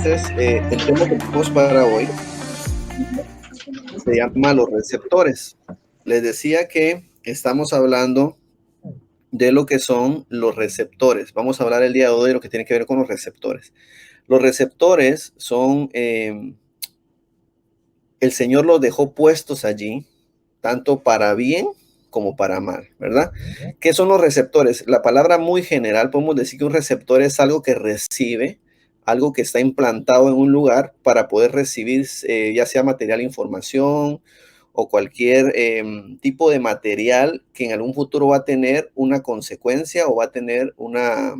Entonces, el tema que tenemos para hoy se llama los receptores. Les decía que estamos hablando de lo que son los receptores. Vamos a hablar el día de hoy de lo que tiene que ver con los receptores. Los receptores son, el Señor los dejó puestos allí, tanto para bien como para mal, ¿verdad? ¿Qué son los receptores? La palabra muy general, podemos decir que un receptor es algo que recibe, algo que está implantado en un lugar para poder recibir ya sea material, información o cualquier tipo de material que en algún futuro va a tener una consecuencia o va a tener una,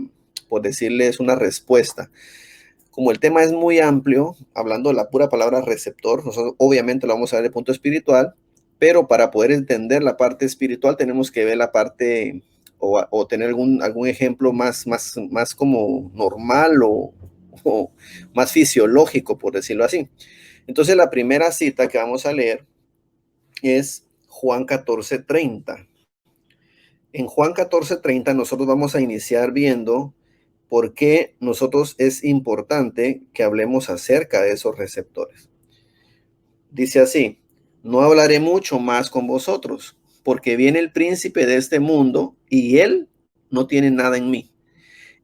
por decirles, una respuesta. Como el tema es muy amplio, hablando de la pura palabra receptor, nosotros obviamente lo vamos a ver desde el punto espiritual, pero para poder entender la parte espiritual tenemos que ver la parte o tener algún ejemplo más como normal o más fisiológico, por decirlo así. Entonces la primera cita que vamos a leer es Juan 14:30. En Juan 14:30 nosotros vamos a iniciar viendo por qué nosotros es importante que hablemos acerca de esos receptores. Dice así: no hablaré mucho más con vosotros, porque viene el príncipe de este mundo y él no tiene nada en mí.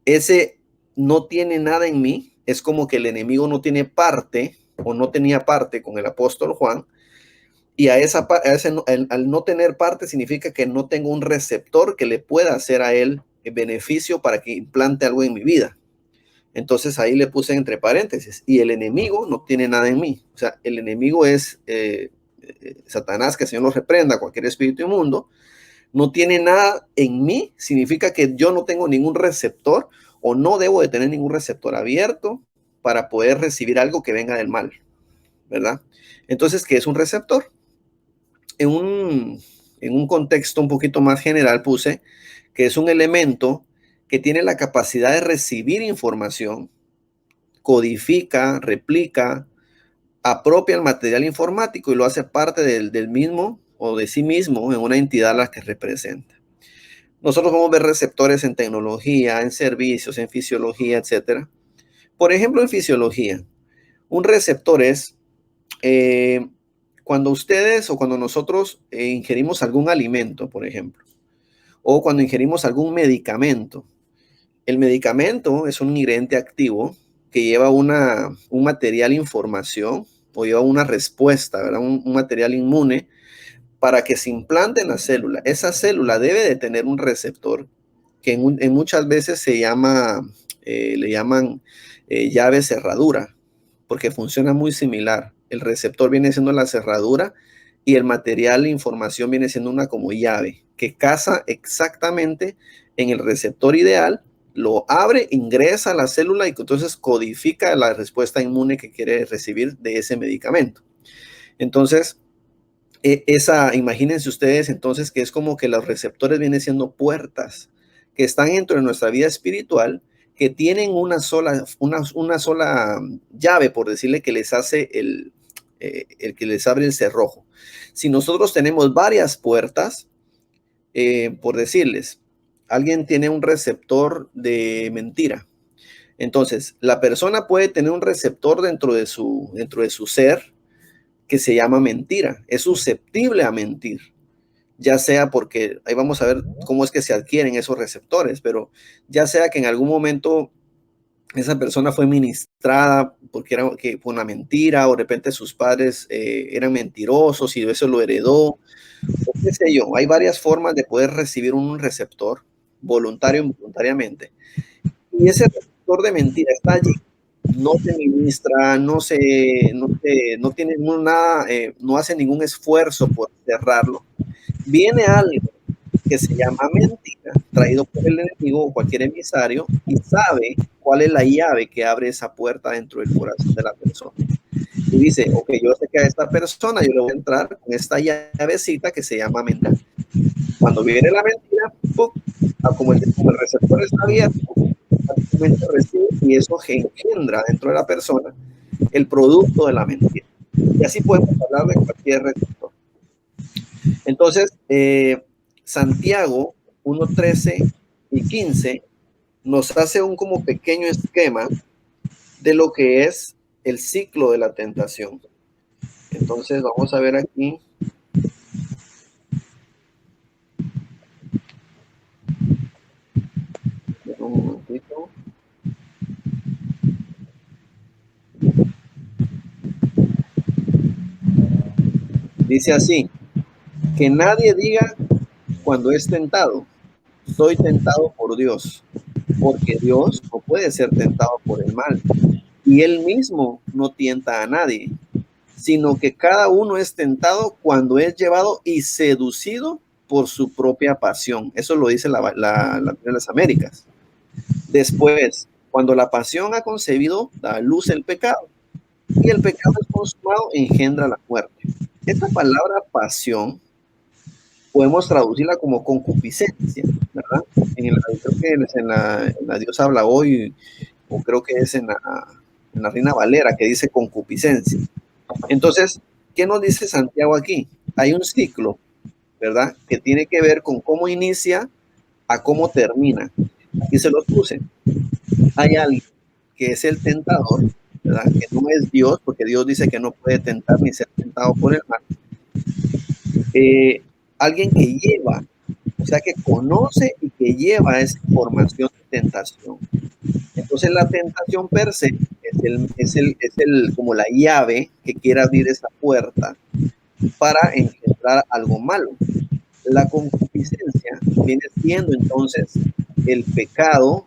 Ese no tiene nada en mí es como que el enemigo no tiene parte o no tenía parte con el apóstol Juan. Y al no tener parte significa que no tengo un receptor que le pueda hacer a él el beneficio para que implante algo en mi vida. Entonces ahí le puse entre paréntesis, y el enemigo no tiene nada en mí. O sea, el enemigo es Satanás, que el Señor lo reprenda, cualquier espíritu inmundo. No tiene nada en mí, significa que yo no tengo ningún receptor o no debo de tener ningún receptor abierto para poder recibir algo que venga del mal, ¿verdad? Entonces, ¿qué es un receptor? En un contexto un poquito más general puse que es un elemento que tiene la capacidad de recibir información, codifica, replica, apropia el material informático y lo hace parte del mismo o de sí mismo en una entidad a la que representa. Nosotros vamos a ver receptores en tecnología, en servicios, en fisiología, etcétera. Por ejemplo, en fisiología, un receptor es cuando ustedes o cuando nosotros ingerimos algún alimento, por ejemplo, o cuando ingerimos algún medicamento. El medicamento es un ingrediente activo que lleva un material información o lleva una respuesta, ¿verdad? Un material inmune para que se implante en la célula. Esa célula debe de tener un receptor que en muchas veces se llama, le llaman llave cerradura, porque funciona muy similar. El receptor viene siendo la cerradura y el material, la información viene siendo una como llave que casa exactamente en el receptor ideal, lo abre, ingresa a la célula y entonces codifica la respuesta inmune que quiere recibir de ese medicamento. Entonces, imagínense ustedes entonces que es como que los receptores vienen siendo puertas que están dentro de nuestra vida espiritual, que tienen una sola llave, por decirle, que les hace el que les abre el cerrojo. Si nosotros tenemos varias puertas, por decirles, alguien tiene un receptor de mentira. Entonces, la persona puede tener un receptor dentro de su ser que se llama mentira. Es susceptible a mentir, ya sea porque, ahí vamos a ver cómo es que se adquieren esos receptores, pero ya sea que en algún momento esa persona fue ministrada porque fue una mentira, o de repente sus padres eran mentirosos y eso lo heredó, o qué sé yo. Hay varias formas de poder recibir un receptor, voluntario o involuntariamente. Y ese receptor de mentira está allí, no te ministra, no tiene nada, no hace ningún esfuerzo por cerrarlo. Viene algo que se llama mentira, traído por el enemigo o cualquier emisario, y sabe cuál es la llave que abre esa puerta dentro del corazón de la persona. Y dice, ok, yo sé que a esta persona yo le voy a entrar con esta llavecita que se llama mentira. Cuando viene la mentira, ¡pum!, como el receptor está abierto, recibe, y eso engendra dentro de la persona el producto de la mentira. Y así podemos hablar de cualquier receptor. Entonces, Santiago 1:13 y 15 nos hace un como pequeño esquema de lo que es el ciclo de la tentación. Entonces vamos a ver aquí. Un momentito. Dice así, que nadie diga cuando es tentado, soy tentado por Dios, porque Dios no puede ser tentado por el mal, y él mismo no tienta a nadie, sino que cada uno es tentado cuando es llevado y seducido por su propia pasión. Eso lo dice la de las Américas. Después, cuando la pasión ha concebido, da a luz el pecado, y el pecado es consumado, engendra la muerte. Esta palabra pasión podemos traducirla como concupiscencia, ¿verdad? Creo que en la Dios habla hoy, o creo que es en la Reina Valera, que dice concupiscencia. Entonces, ¿qué nos dice Santiago aquí? Hay un ciclo, ¿verdad? Que tiene que ver con cómo inicia a cómo termina. Aquí se los puse. Hay alguien que es el tentador, ¿verdad? Que no es Dios, porque Dios dice que no puede tentar ni ser tentado por el mal. Alguien que lleva, o sea, que conoce y que lleva esa información de tentación. Entonces la tentación per se es como la llave que quiere abrir esa puerta para engendrar algo malo. La concupiscencia viene siendo entonces el pecado,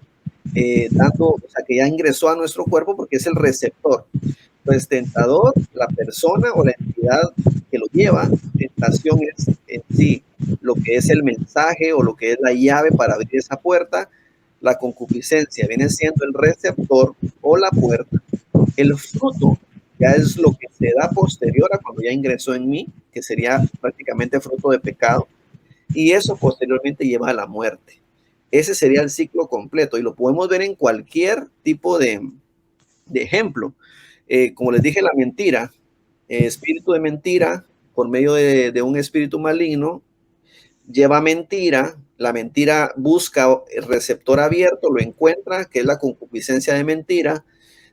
o sea, que ya ingresó a nuestro cuerpo porque es el receptor. Pues tentador, la persona o la entidad que lo lleva, tentación es en sí lo que es el mensaje o lo que es la llave para abrir esa puerta. La concupiscencia viene siendo el receptor o la puerta. El fruto ya es lo que se da posterior a cuando ya ingresó en mí, que sería prácticamente fruto de pecado, y eso posteriormente lleva a la muerte. Ese sería el ciclo completo y lo podemos ver en cualquier tipo de ejemplo. Como les dije, la mentira, espíritu de mentira, por medio de un espíritu maligno, lleva mentira, la mentira busca el receptor abierto, lo encuentra, que es la concupiscencia de mentira,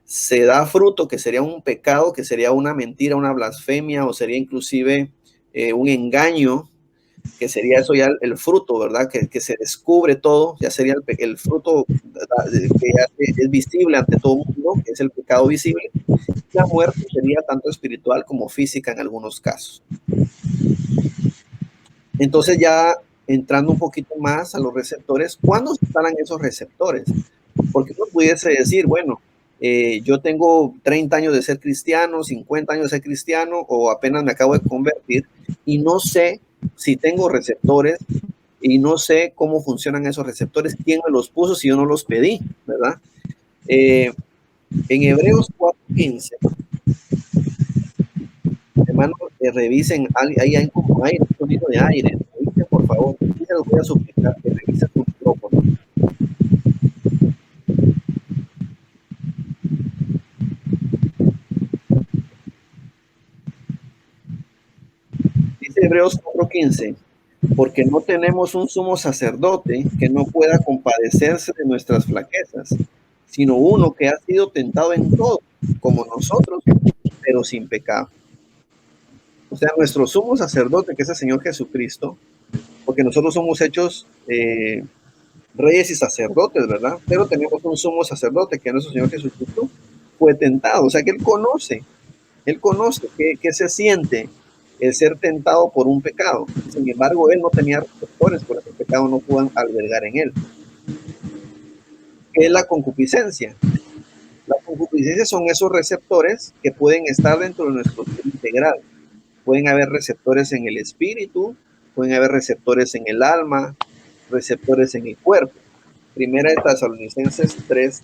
se da fruto, que sería un pecado, que sería una mentira, una blasfemia, o sería inclusive un engaño, que sería eso ya el fruto, ¿verdad? Que se descubre todo, ya sería el fruto que ya es visible ante todo el mundo, que es el pecado visible. La muerte sería tanto espiritual como física en algunos casos. Entonces ya entrando un poquito más a los receptores, ¿cuándo se instalan esos receptores? Porque uno pudiese decir, bueno, yo tengo 30 años de ser cristiano, 50 años de ser cristiano, o apenas me acabo de convertir, y no sé si tengo receptores, y no sé cómo funcionan esos receptores, quién me los puso si yo no los pedí, ¿verdad? En Hebreos 4:15, hermanos, revisen, ahí hay como aire, un sonido de aire, revisen por favor, y se los voy a suplicar que revisen su micrófono. Dice Hebreos 4:15, porque no tenemos un sumo sacerdote que no pueda compadecerse de nuestras flaquezas, sino uno que ha sido tentado en todo, como nosotros, pero sin pecado. O sea, nuestro sumo sacerdote, que es el Señor Jesucristo, porque nosotros somos hechos reyes y sacerdotes, ¿verdad? Pero tenemos un sumo sacerdote, que es nuestro Señor Jesucristo, fue tentado. O sea, que Él conoce qué se siente el ser tentado por un pecado. Sin embargo, Él no tenía receptores, por eso el pecado no pudo albergar en Él. ¿Qué es la concupiscencia? La concupiscencia son esos receptores que pueden estar dentro de nuestro ser integral. Pueden haber receptores en el espíritu, pueden haber receptores en el alma, receptores en el cuerpo. Primera de Tesalonicenses 3:5.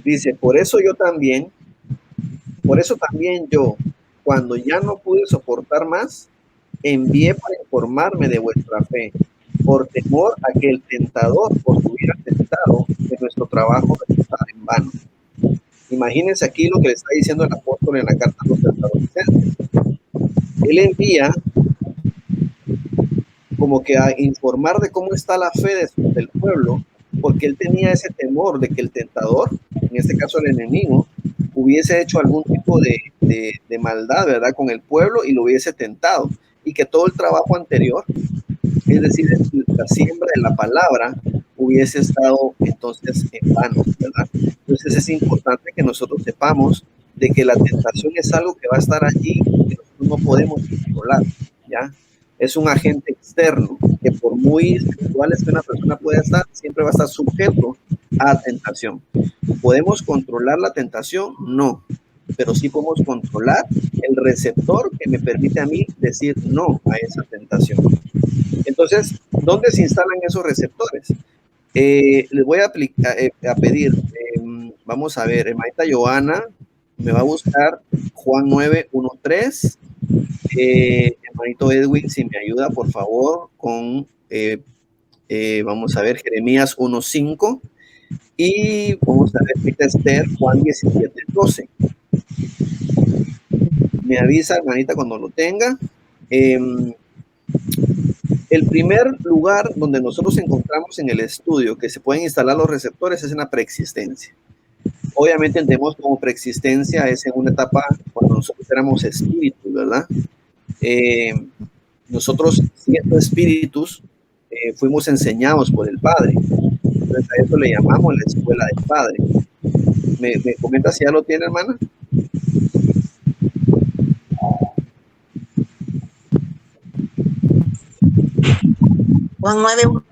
Dice, por eso también yo, cuando ya no pude soportar más, envié para informarme de vuestra fe, por temor a que el tentador os hubiera tentado, que nuestro trabajo resultara en vano. Imagínense aquí lo que le está diciendo el apóstol en la carta a los tesalonicenses. Él envía como que a informar de cómo está la fe del pueblo, porque él tenía ese temor de que el tentador, en este caso el enemigo, hubiese hecho algún tipo de maldad, ¿verdad?, con el pueblo y lo hubiese tentado, y que todo el trabajo anterior, es decir, la siembra de la palabra, hubiese estado entonces en vano, ¿verdad? Entonces es importante que nosotros sepamos de que la tentación es algo que va a estar allí, que nosotros no podemos controlar, ¿ya? Es un agente externo que por muy espirituales que una persona pueda estar, siempre va a estar sujeto a tentación. ¿Podemos controlar la tentación? No, pero sí podemos controlar el receptor que me permite a mí decir no a esa tentación. Entonces, ¿dónde se instalan esos receptores? Les voy a pedir, vamos a ver, hermanita Joana me va a buscar Juan 9:1-3. Hermanito Edwin, si me ayuda, por favor, con, vamos a ver, Jeremías 1:5. Y vamos a ver, Esther, Juan 17:12. Me avisa, hermanita, cuando lo tenga. El primer lugar donde nosotros encontramos en el estudio que se pueden instalar los receptores es en la preexistencia. Obviamente entendemos como preexistencia es en una etapa cuando nosotros éramos espíritus, ¿verdad? Nosotros, siendo espíritus, fuimos enseñados por el Padre. Entonces a eso le llamamos la escuela del Padre. ¿Me comenta si ya lo tiene, hermana? Juan 9:1.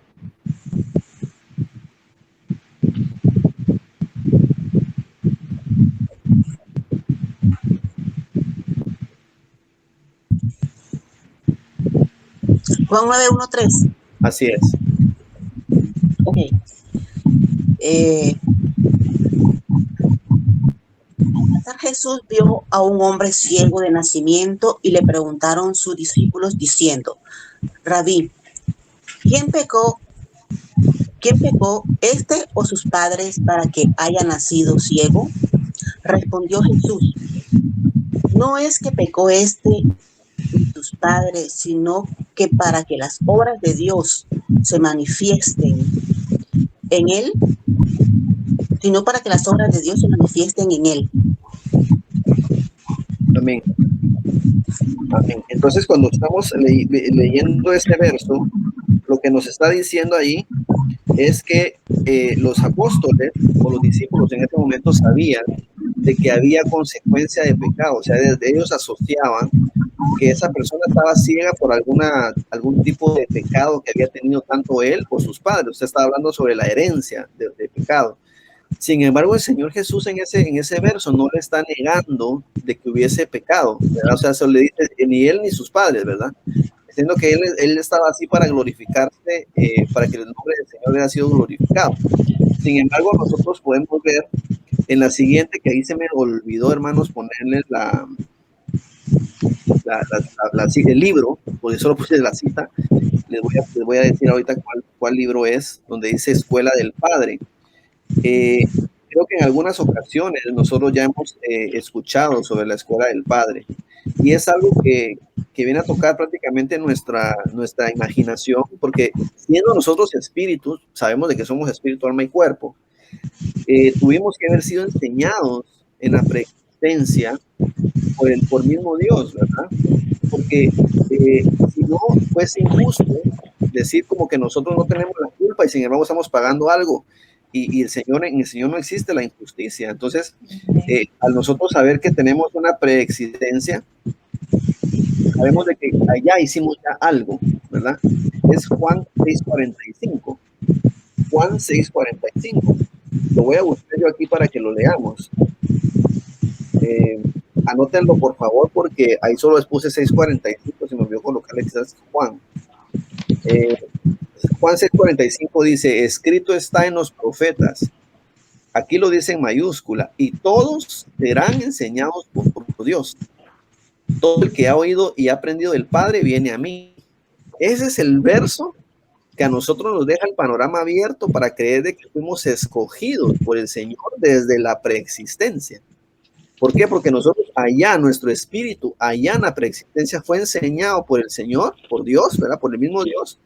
Juan 9:1-3. Así es. Ok. Jesús vio a un hombre ciego de nacimiento y le preguntaron sus discípulos diciendo: Rabí, ¿quién pecó, este o sus padres para que haya nacido ciego? Respondió Jesús: no es que pecó este y sus padres, sino que para que las obras de Dios se manifiesten en él, Amén. Amén. Entonces, cuando estamos leyendo este verso, lo que nos está diciendo ahí es que los apóstoles o los discípulos en ese momento sabían de que había consecuencia de pecado. O sea, desde ellos asociaban que esa persona estaba ciega por algún tipo de pecado que había tenido tanto él o sus padres. Usted está hablando sobre la herencia de pecado. Sin embargo, el Señor Jesús en ese verso no le está negando de que hubiese pecado, ¿verdad? O sea, se le dice ni él ni sus padres, ¿verdad? Diciendo que él estaba así para glorificarse, para que el nombre del Señor haya sido glorificado. Sin embargo, nosotros podemos ver en la siguiente, que ahí se me olvidó, hermanos, ponerle el libro, por eso lo puse la cita. Les voy a decir ahorita cuál libro es, donde dice Escuela del Padre. Creo que en algunas ocasiones nosotros ya hemos escuchado sobre la Escuela del Padre, y es algo que viene a tocar prácticamente nuestra imaginación, porque siendo nosotros espíritus, sabemos de que somos espíritu, alma y cuerpo. Tuvimos que haber sido enseñados en la preexistencia por mismo Dios, ¿verdad? Porque si no, fuese injusto decir como que nosotros no tenemos la culpa y sin embargo estamos pagando algo. Y en el Señor no existe la injusticia. Entonces, al nosotros saber que tenemos una preexistencia, sabemos de que allá hicimos ya algo, ¿verdad? Es Juan 6:45. Juan 6:45. Lo voy a buscar yo aquí para que lo leamos. Anótenlo, por favor, porque ahí solo les puse 6:45, se me olvidó colocarle quizás Juan. Juan 6:45 dice, escrito está en los profetas. Aquí lo dice en mayúscula, y todos serán enseñados por Dios. Todo el que ha oído y ha aprendido del Padre viene a mí. Ese es el verso que a nosotros nos deja el panorama abierto para creer de que fuimos escogidos por el Señor desde la preexistencia. ¿Por qué? Porque nosotros allá nuestro espíritu, allá en la preexistencia, fue enseñado por el Señor, por Dios, ¿verdad? Por el mismo Dios.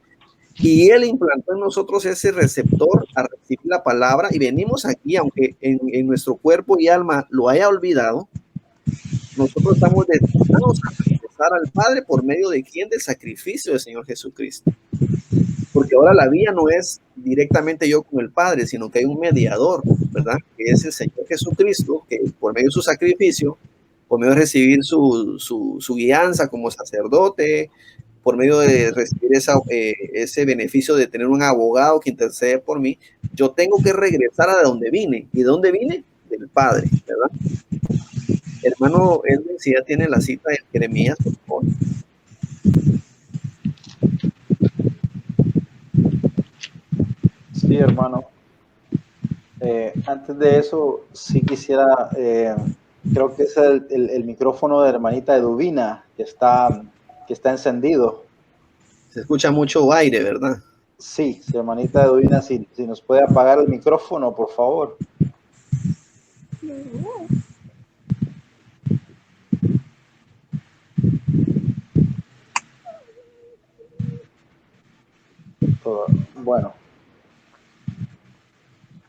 Y Él implantó en nosotros ese receptor a recibir la palabra y venimos aquí, aunque en nuestro cuerpo y alma lo haya olvidado, nosotros estamos destinados a regresar al Padre por medio de quién, del sacrificio del Señor Jesucristo. Porque ahora la vía no es directamente yo con el Padre, sino que hay un mediador, ¿verdad? Que es el Señor Jesucristo, que por medio de su sacrificio, por medio de recibir su guianza como sacerdote, por medio de recibir ese beneficio de tener un abogado que intercede por mí, yo tengo que regresar a donde vine. ¿Y de dónde vine? Del Padre, ¿verdad? Hermano Edwin, si ya tiene la cita de Jeremías, por favor. Sí, hermano. Antes de eso, sí quisiera, creo que es el micrófono de hermanita Eduvina que está encendido. Se escucha mucho aire, ¿verdad? Sí, hermanita Eduvina, si nos puede apagar el micrófono, por favor.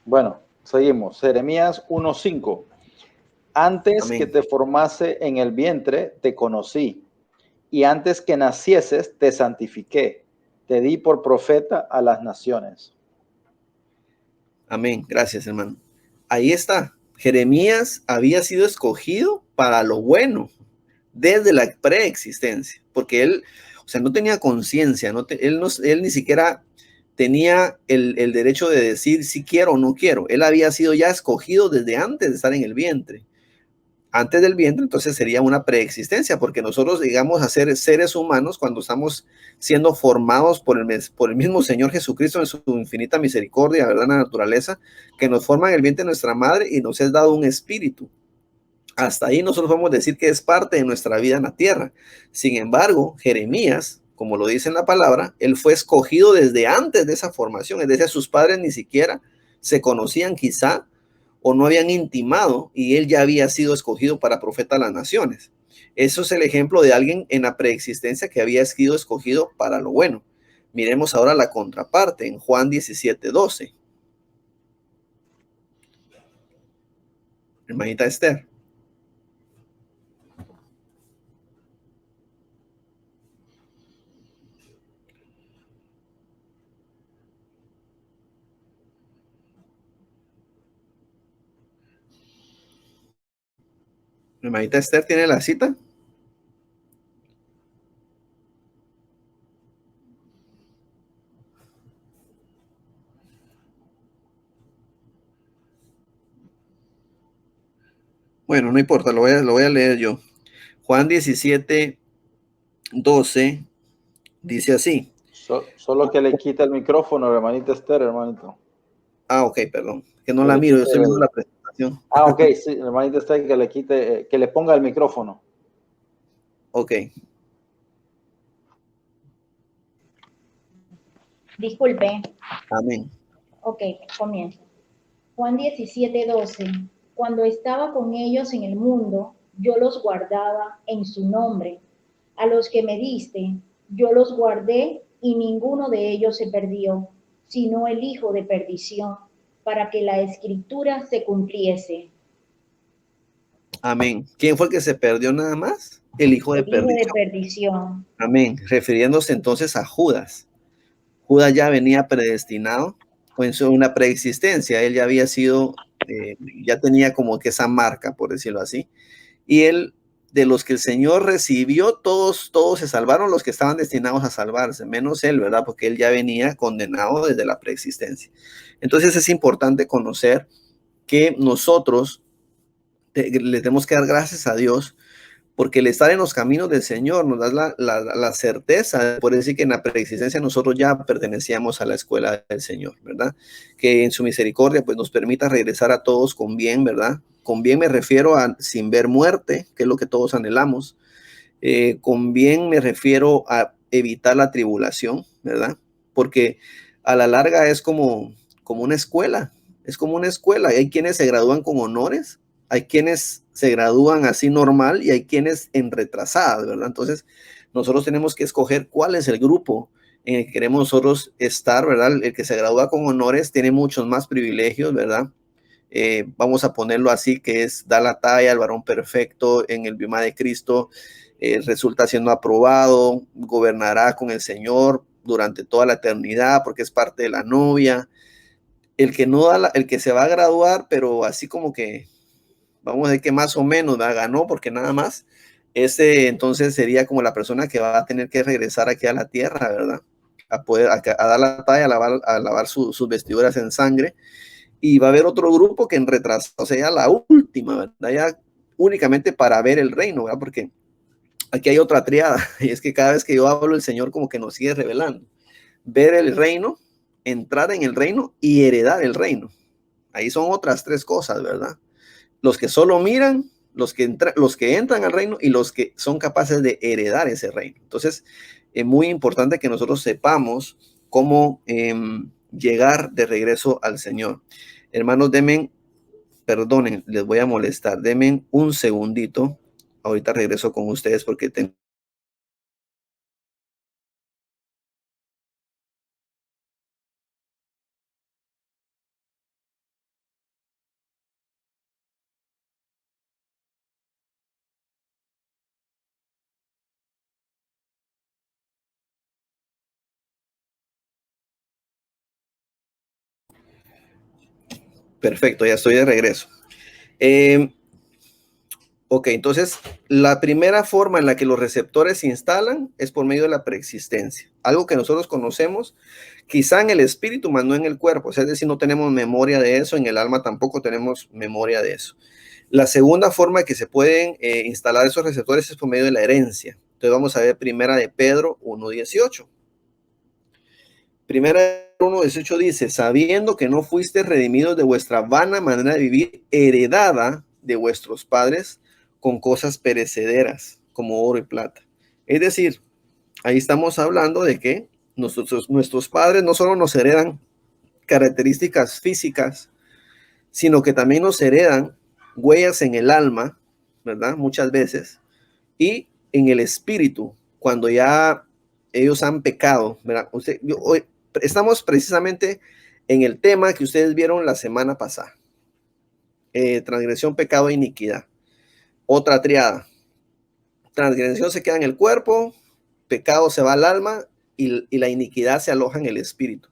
Bueno, seguimos. Jeremías 1:5. Antes Amén. que te formase en el vientre, te conocí, y antes que nacieses, te santifiqué. Te di por profeta a las naciones. Amén. Gracias, hermano. Ahí está. Jeremías había sido escogido para lo bueno desde la preexistencia, porque él, o sea, no tenía conciencia, él ni siquiera tenía el derecho de decir si quiero o no quiero. Él había sido ya escogido desde antes de estar en el vientre. Antes del vientre, entonces sería una preexistencia, porque nosotros llegamos a ser seres humanos cuando estamos siendo formados por el mismo Señor Jesucristo en su infinita misericordia, ¿verdad? La naturaleza, que nos forma en el vientre de nuestra madre y nos es dado un espíritu. Hasta ahí nosotros podemos decir que es parte de nuestra vida en la tierra. Sin embargo, Jeremías, como lo dice en la palabra, él fue escogido desde antes de esa formación, es decir, sus padres ni siquiera se conocían quizá o no habían intimado y él ya había sido escogido para profeta a las naciones. Eso es el ejemplo de alguien en la preexistencia que había sido escogido para lo bueno. Miremos ahora la contraparte en Juan 17:12. Hermanita Esther. Hermanita Esther, ¿tiene la cita? Bueno, no importa, lo voy a leer yo. Juan 17:12 dice así. Solo que le quita el micrófono, hermanita Esther, hermanito. Ah, ok, perdón. Que no la miro, yo estoy viendo la presentación. Ah, ok, sí, hermanita Esther, que le quite, que le ponga el micrófono. Ok. Disculpe. Amén. Ok, comienzo. Juan 17:12. Cuando estaba con ellos en el mundo, yo los guardaba en su nombre. A los que me diste, yo los guardé y ninguno de ellos se perdió, sino el hijo de perdición, para que la escritura se cumpliese. Amén. ¿Quién fue el que se perdió nada más? El hijo de El hijo de perdición. perdición. Amén. Refiriéndose entonces a Judas. Judas ya venía predestinado o en una preexistencia. Él ya había sido, ya tenía como que esa marca, por decirlo así. Y él, de los que el Señor recibió, todos se salvaron, los que estaban destinados a salvarse, menos él, ¿verdad? Porque él ya venía condenado desde la preexistencia. Entonces es importante conocer que nosotros le tenemos que dar gracias a Dios porque el estar en los caminos del Señor nos da la certeza, por decir que en la preexistencia nosotros ya pertenecíamos a la escuela del Señor, ¿verdad? Que en su misericordia pues nos permita regresar a todos con bien, ¿verdad? Con bien me refiero a sin ver muerte, que es lo que todos anhelamos. Con bien me refiero a evitar la tribulación, ¿verdad? Porque a la larga es como una escuela, es como una escuela. Hay quienes se gradúan con honores Hay quienes se gradúan así normal y hay quienes en retrasadas, ¿verdad? Entonces, nosotros tenemos que escoger cuál es el grupo en el que queremos nosotros estar, ¿verdad? El que se gradúa con honores tiene muchos más privilegios, ¿verdad? Vamos a ponerlo así, que es da la talla, el varón perfecto en el bioma de Cristo, resulta siendo aprobado, gobernará con el Señor durante toda la eternidad porque es parte de la novia. El que no da el que se va a graduar, pero así como que vamos a decir que más o menos ganó porque nada más, ese entonces sería como la persona que va a tener que regresar aquí a la tierra, ¿verdad? A dar la talla, a lavar sus vestiduras en sangre. Y va a haber otro grupo que en retraso, o sea, ya la última, ¿verdad? Ya únicamente para ver el reino, ¿verdad? Porque aquí hay otra triada, y es que cada vez que yo hablo, el Señor como que nos sigue revelando. Ver el reino, entrar en el reino y heredar el reino. Ahí son otras tres cosas, ¿verdad? Los que solo miran, los que entran al reino y los que son capaces de heredar ese reino. Entonces, es muy importante que nosotros sepamos cómo llegar de regreso al Señor. Hermanos, perdonen, les voy a molestar, denme un segundito. Ahorita regreso con ustedes porque tengo. Perfecto, ya estoy de regreso. Ok, entonces la primera forma en la que los receptores se instalan es por medio de la preexistencia, algo que nosotros conocemos quizá en el espíritu, mas no en el cuerpo, o sea, es decir, no tenemos memoria de eso, en el alma tampoco tenemos memoria de eso. La segunda forma que se pueden instalar esos receptores es por medio de la herencia. Entonces vamos a ver primera de Pedro 1:18. Primera de Pedro 1:18 dice, sabiendo que no fuiste redimidos de vuestra vana manera de vivir, heredada de vuestros padres, con cosas perecederas, como oro y plata. Es decir, ahí estamos hablando de que nuestros padres no solo nos heredan características físicas, sino que también nos heredan huellas en el alma, ¿verdad? Muchas veces, y en el espíritu, cuando ya ellos han pecado, ¿verdad? Hoy estamos precisamente en el tema que ustedes vieron la semana pasada. Transgresión, pecado e iniquidad. Otra triada. Transgresión se queda en el cuerpo, pecado se va al alma y la iniquidad se aloja en el espíritu.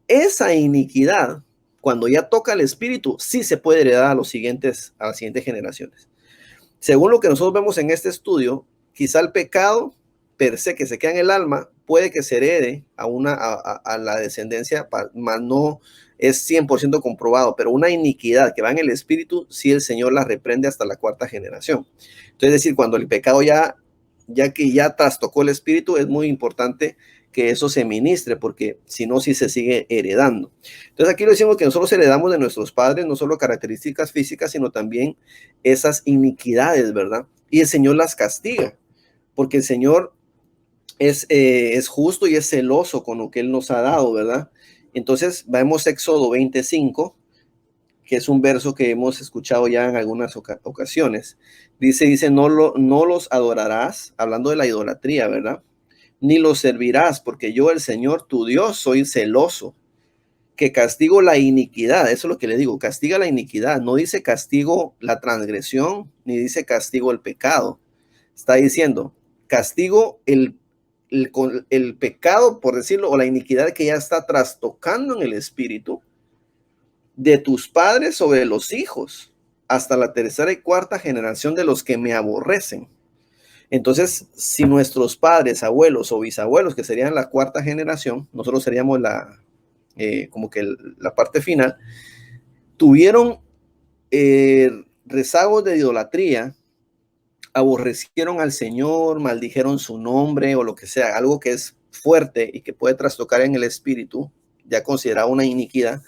Esa iniquidad, cuando ya toca el espíritu, sí se puede heredar a las siguientes generaciones. Según lo que nosotros vemos en este estudio, quizá el pecado per se que se queda en el alma puede que se herede a la descendencia, mas no es 100% comprobado, pero una iniquidad que va en el espíritu, sí el Señor la reprende hasta la cuarta generación. Entonces, es decir, cuando el pecado ya trastocó el espíritu, es muy importante que eso se ministre, porque si no, sí se sigue heredando. Entonces aquí lo decimos que nosotros heredamos de nuestros padres no solo características físicas, sino también esas iniquidades, ¿verdad? Y el Señor las castiga, porque el Señor es justo y es celoso con lo que Él nos ha dado, ¿verdad? Entonces vemos Éxodo 25, que es un verso que hemos escuchado ya en algunas ocasiones. Dice, no los adorarás, hablando de la idolatría, ¿verdad? Ni los servirás, porque yo, el Señor, tu Dios, soy celoso, que castigo la iniquidad. Eso es lo que le digo, castiga la iniquidad. No dice castigo la transgresión, ni dice castigo el pecado. Está diciendo, castigo el pecado, por decirlo, o la iniquidad que ya está trastocando en el espíritu de tus padres sobre los hijos, hasta la tercera y cuarta generación de los que me aborrecen. Entonces, si nuestros padres, abuelos o bisabuelos, que serían la cuarta generación, nosotros seríamos como que la parte final, tuvieron rezagos de idolatría, aborrecieron al Señor, maldijeron su nombre o lo que sea, algo que es fuerte y que puede trastocar en el espíritu, ya considerado una iniquidad,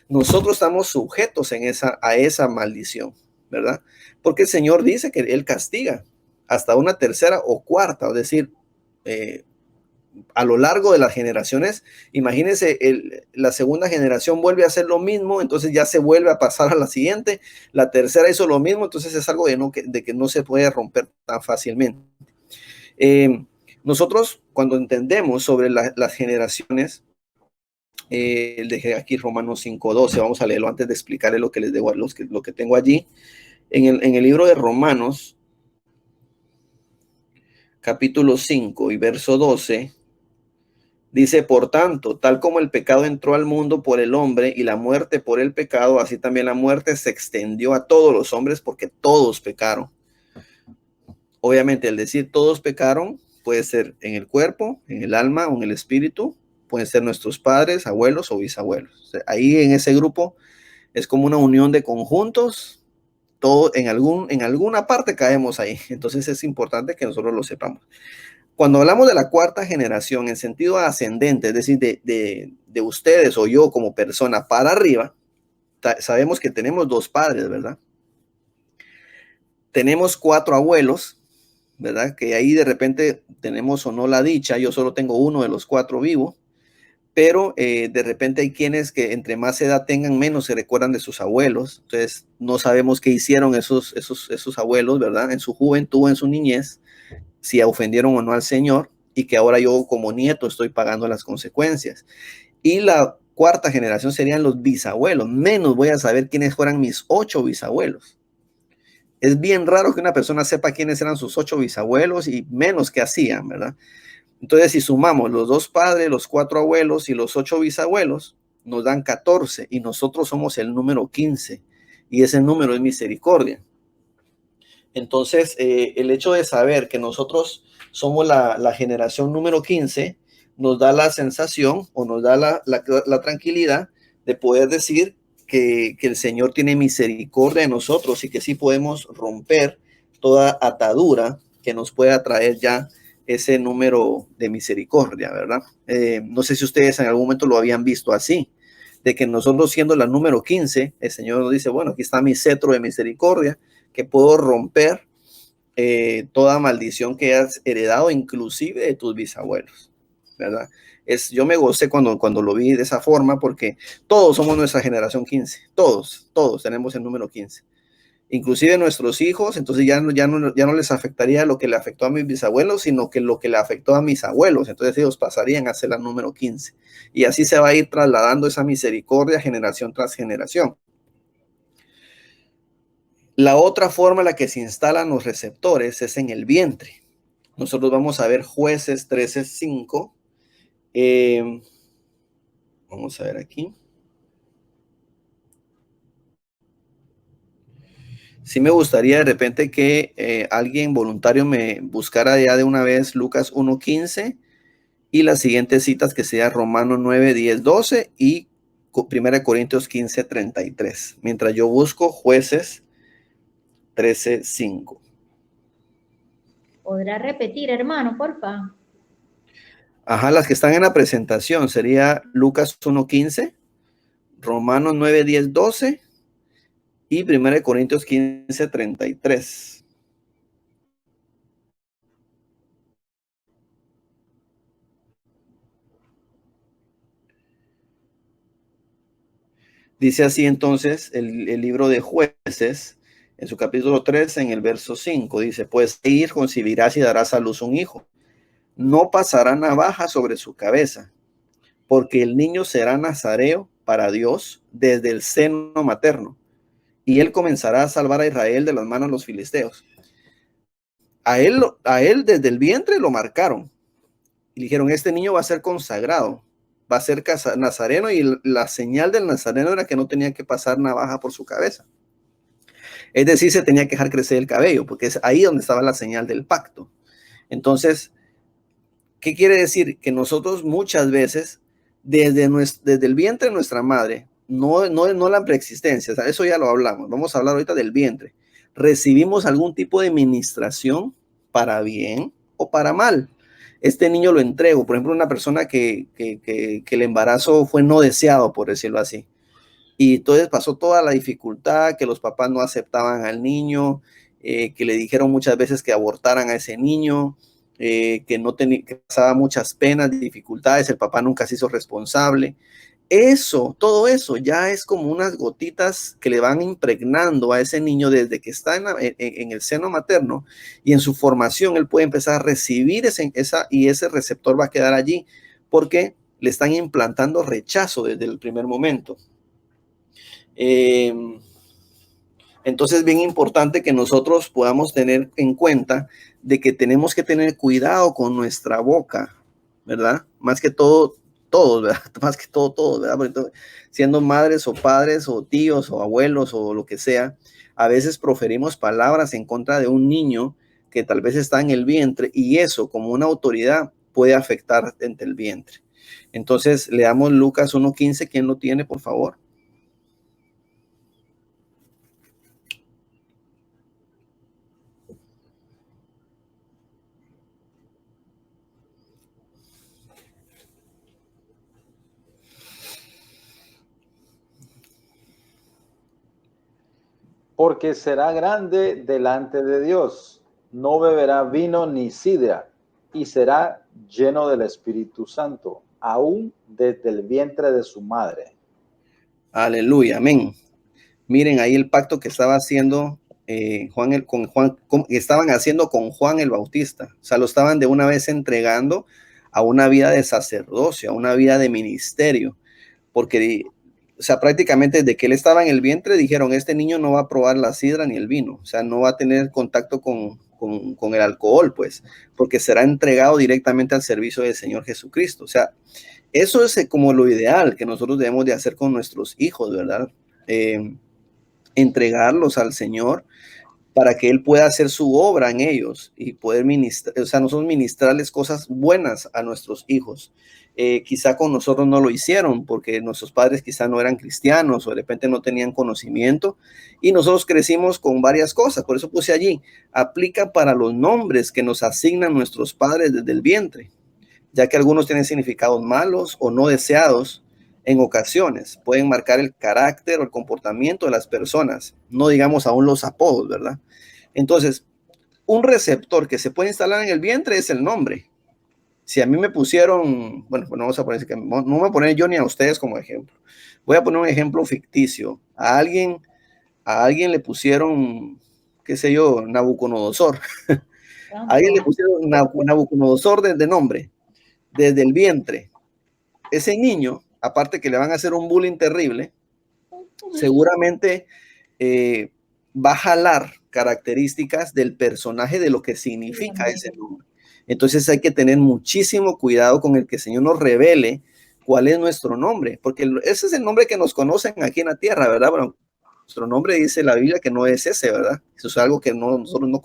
nosotros estamos sujetos a esa maldición, ¿verdad? Porque el Señor dice que Él castiga hasta una tercera o cuarta, es decir, a lo largo de las generaciones, imagínense, la segunda generación vuelve a hacer lo mismo, entonces ya se vuelve a pasar a la siguiente, la tercera hizo lo mismo, entonces es algo de que no se puede romper tan fácilmente. Nosotros, cuando entendemos sobre las generaciones, dejé aquí Romanos 5:12, vamos a leerlo antes de explicarle lo que les debo, lo que tengo allí. En el libro de Romanos, capítulo 5 y verso 12, dice: por tanto, tal como el pecado entró al mundo por el hombre y la muerte por el pecado, así también la muerte se extendió a todos los hombres porque todos pecaron. Obviamente, al decir todos pecaron, puede ser en el cuerpo, en el alma o en el espíritu, pueden ser nuestros padres, abuelos o bisabuelos. O sea, ahí en ese grupo es como una unión de conjuntos. Todo, en alguna parte caemos ahí. Entonces es importante que nosotros lo sepamos. Cuando hablamos de la cuarta generación en sentido ascendente, es decir, de ustedes o yo como persona para arriba, sabemos que tenemos 2 padres, ¿verdad? Tenemos 4 abuelos, ¿verdad? Que ahí de repente tenemos o no la dicha, yo solo tengo uno de los 4 vivo, pero de repente hay quienes que entre más edad tengan, menos se recuerdan de sus abuelos. Entonces no sabemos qué hicieron esos abuelos, ¿verdad? En su juventud, en su niñez, si ofendieron o no al Señor, y que ahora yo como nieto estoy pagando las consecuencias. Y la cuarta generación serían los bisabuelos, menos voy a saber quiénes fueran mis 8 bisabuelos. Es bien raro que una persona sepa quiénes eran sus 8 bisabuelos y menos qué hacían, ¿verdad? Entonces, si sumamos los 2 padres, los 4 abuelos y los 8 bisabuelos, nos dan 14 y nosotros somos el número 15 y ese número es misericordia. Entonces, el hecho de saber que nosotros somos la generación número 15 nos da la sensación o nos da la tranquilidad de poder decir que el Señor tiene misericordia de nosotros y que sí podemos romper toda atadura que nos pueda traer ya ese número de misericordia, ¿verdad? No sé si ustedes en algún momento lo habían visto así, de que nosotros siendo la número 15, el Señor nos dice, bueno, aquí está mi cetro de misericordia, que puedo romper toda maldición que has heredado, inclusive de tus bisabuelos, ¿verdad? Yo me gocé cuando lo vi de esa forma, porque todos somos nuestra generación 15, todos tenemos el número 15. Inclusive nuestros hijos, entonces ya no les afectaría lo que le afectó a mis bisabuelos, sino que lo que le afectó a mis abuelos. Entonces ellos pasarían a ser la número 15. Y así se va a ir trasladando esa misericordia generación tras generación. La otra forma en la que se instalan los receptores es en el vientre. Nosotros vamos a ver Jueces 13:5. Vamos a ver aquí. Sí me gustaría de repente que alguien voluntario me buscara ya de una vez Lucas 1:15 y las siguientes citas que sean Romanos 9:10-12 y 1 Corintios 15:33. Mientras yo busco Jueces 13:5. ¿Podrá repetir, hermano, porfa? Ajá, las que están en la presentación sería Lucas 1:15, Romanos 9:10-12 y 1 Corintios 15:33. Dice así entonces el libro de Jueces, en su capítulo 3, en el verso 5, dice, pues ir concebirás y darás a luz un hijo. No pasará navaja sobre su cabeza, porque el niño será nazareo para Dios desde el seno materno, y él comenzará a salvar a Israel de las manos de los filisteos. A él desde el vientre lo marcaron y dijeron, este niño va a ser consagrado, va a ser nazareno, y la señal del nazareno era que no tenía que pasar navaja por su cabeza. Es decir, se tenía que dejar crecer el cabello, porque es ahí donde estaba la señal del pacto. Entonces, ¿qué quiere decir? Que nosotros muchas veces, desde el vientre de nuestra madre, no la preexistencia, o sea, eso ya lo hablamos, vamos a hablar ahorita del vientre, recibimos algún tipo de ministración para bien o para mal. Este niño lo entrego, por ejemplo, una persona que el embarazo fue no deseado, por decirlo así. Y entonces pasó toda la dificultad, que los papás no aceptaban al niño, que le dijeron muchas veces que abortaran a ese niño, que que pasaba muchas penas, dificultades, el papá nunca se hizo responsable. Eso, todo eso ya es como unas gotitas que le van impregnando a ese niño desde que está en el seno materno, y en su formación él puede empezar a recibir y ese receptor va a quedar allí porque le están implantando rechazo desde el primer momento. Entonces, bien importante que nosotros podamos tener en cuenta de que tenemos que tener cuidado con nuestra boca, ¿verdad? Más que todo, todos, ¿verdad? Más que todo, todos, ¿verdad? Porque siendo madres o padres o tíos o abuelos o lo que sea, a veces proferimos palabras en contra de un niño que tal vez está en el vientre, y eso, como una autoridad, puede afectar entre el vientre. Entonces, leamos Lucas 1:15. ¿Quién lo tiene, por favor? Porque será grande delante de Dios, no beberá vino ni sidra, y será lleno del Espíritu Santo, aún desde el vientre de su madre. Aleluya, amén. Miren ahí el pacto que estaba haciendo estaban haciendo con Juan el Bautista. O sea, lo estaban de una vez entregando a una vida de sacerdocio, a una vida de ministerio, porque, o sea, prácticamente desde que él estaba en el vientre dijeron, este niño no va a probar la sidra ni el vino, o sea, no va a tener contacto con el alcohol, pues, porque será entregado directamente al servicio del Señor Jesucristo. O sea, eso es como lo ideal que nosotros debemos de hacer con nuestros hijos, ¿verdad? Entregarlos al Señor para que Él pueda hacer su obra en ellos y poder ministrar, o sea, nosotros ministrarles cosas buenas a nuestros hijos. Quizá con nosotros no lo hicieron porque nuestros padres quizá no eran cristianos o de repente no tenían conocimiento, y nosotros crecimos con varias cosas. Por eso puse allí, aplica para los nombres que nos asignan nuestros padres desde el vientre, ya que algunos tienen significados malos o no deseados. En ocasiones pueden marcar el carácter o el comportamiento de las personas, no digamos aún los apodos, ¿verdad? Entonces, un receptor que se puede instalar en el vientre es el nombre. Si a mí me pusieron, bueno, pues no vamos a poner, no me voy a poner yo ni a ustedes como ejemplo. Voy a poner un ejemplo ficticio. A alguien le pusieron, qué sé yo, Nabucodonosor. A alguien le pusieron Nabucodonosor desde nombre, desde el vientre. Ese niño, aparte que le van a hacer un bullying terrible, seguramente va a jalar características del personaje, de lo que significa ese nombre. Entonces hay que tener muchísimo cuidado con el que el Señor nos revele cuál es nuestro nombre, porque ese es el nombre que nos conocen aquí en la tierra, ¿verdad? Bueno, nuestro nombre dice la Biblia que no es ese, ¿verdad? Eso es algo que nosotros no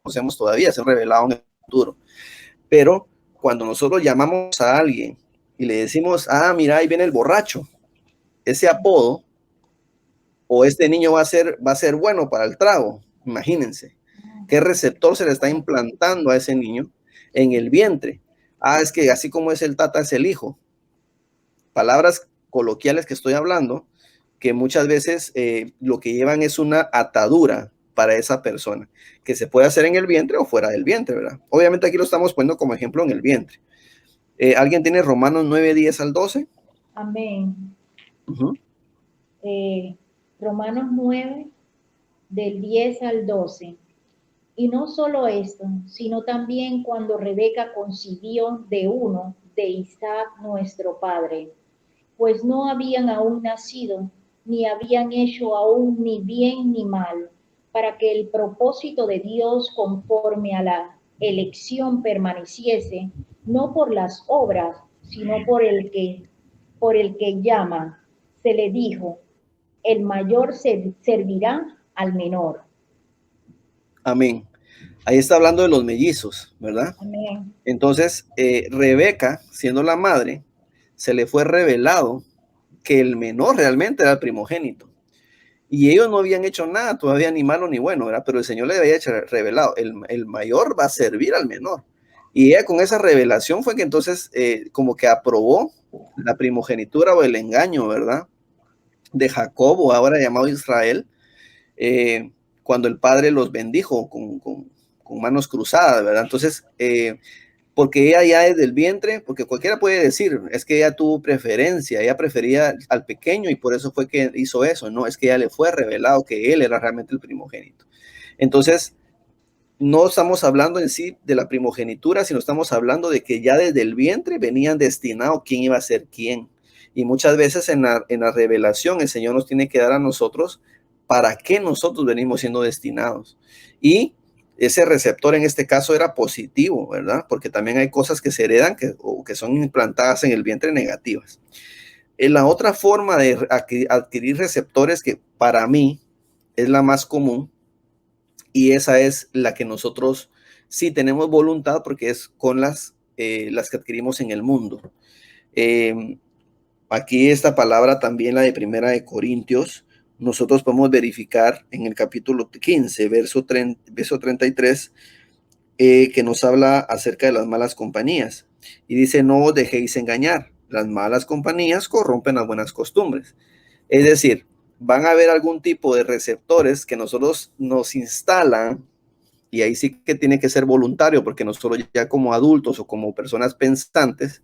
conocemos todavía, se ha revelado en el futuro. Pero cuando nosotros llamamos a alguien y le decimos, ah, mira, ahí viene el borracho, ese apodo, o este niño va a ser bueno para el trago, imagínense, ¿qué receptor se le está implantando a ese niño en el vientre? Ah, es que así como es el tata, es el hijo. Palabras coloquiales que estoy hablando, que muchas veces lo que llevan es una atadura para esa persona, que se puede hacer en el vientre o fuera del vientre, ¿verdad? Obviamente aquí lo estamos poniendo como ejemplo en el vientre. ¿Alguien tiene Romanos 9:10 al 12? Amén. Romanos 9, del 10 al 12. Y no solo esto, sino también cuando Rebeca concibió de uno de Isaac nuestro padre, pues no habían aún nacido, ni habían hecho aún ni bien ni mal, para que el propósito de Dios conforme a la elección permaneciese, no por las obras, sino por el que llama. Se le dijo, el mayor servirá al menor. Amén. Ahí está hablando de los mellizos, ¿verdad? Amén. Entonces, Rebeca, siendo la madre, se le fue revelado que el menor realmente era el primogénito. Y ellos no habían hecho nada todavía, ni malo ni bueno, ¿verdad? Pero el Señor le había revelado, el mayor va a servir al menor. Y ella con esa revelación fue que entonces como que aprobó la primogenitura o el engaño, ¿verdad? De Jacob, ahora llamado Israel, cuando el padre los bendijo con con manos cruzadas, ¿verdad? Entonces, porque ella ya desde el vientre, porque cualquiera puede decir, es que ella tuvo preferencia, ella prefería al pequeño y por eso fue que hizo eso, no, es que ya le fue revelado que él era realmente el primogénito. Entonces, no estamos hablando en sí de la primogenitura, sino estamos hablando de que ya desde el vientre venían destinados quién iba a ser quién. Y muchas veces en la revelación el Señor nos tiene que dar a nosotros para qué nosotros venimos siendo destinados. Y ese receptor en este caso era positivo, ¿verdad? Porque también hay cosas que se heredan o que son implantadas en el vientre negativas. La otra forma de adquirir receptores que para mí es la más común, y esa es la que nosotros sí tenemos voluntad porque es con las que adquirimos en el mundo. Aquí esta palabra también, la de Primera de Corintios, nosotros podemos verificar en el capítulo 15, verso 33, que nos habla acerca de las malas compañías. Y dice, no os dejéis engañar, las malas compañías corrompen las buenas costumbres. Es decir, van a haber algún tipo de receptores que nosotros nos instalan, y ahí sí que tiene que ser voluntario, porque nosotros ya como adultos o como personas pensantes,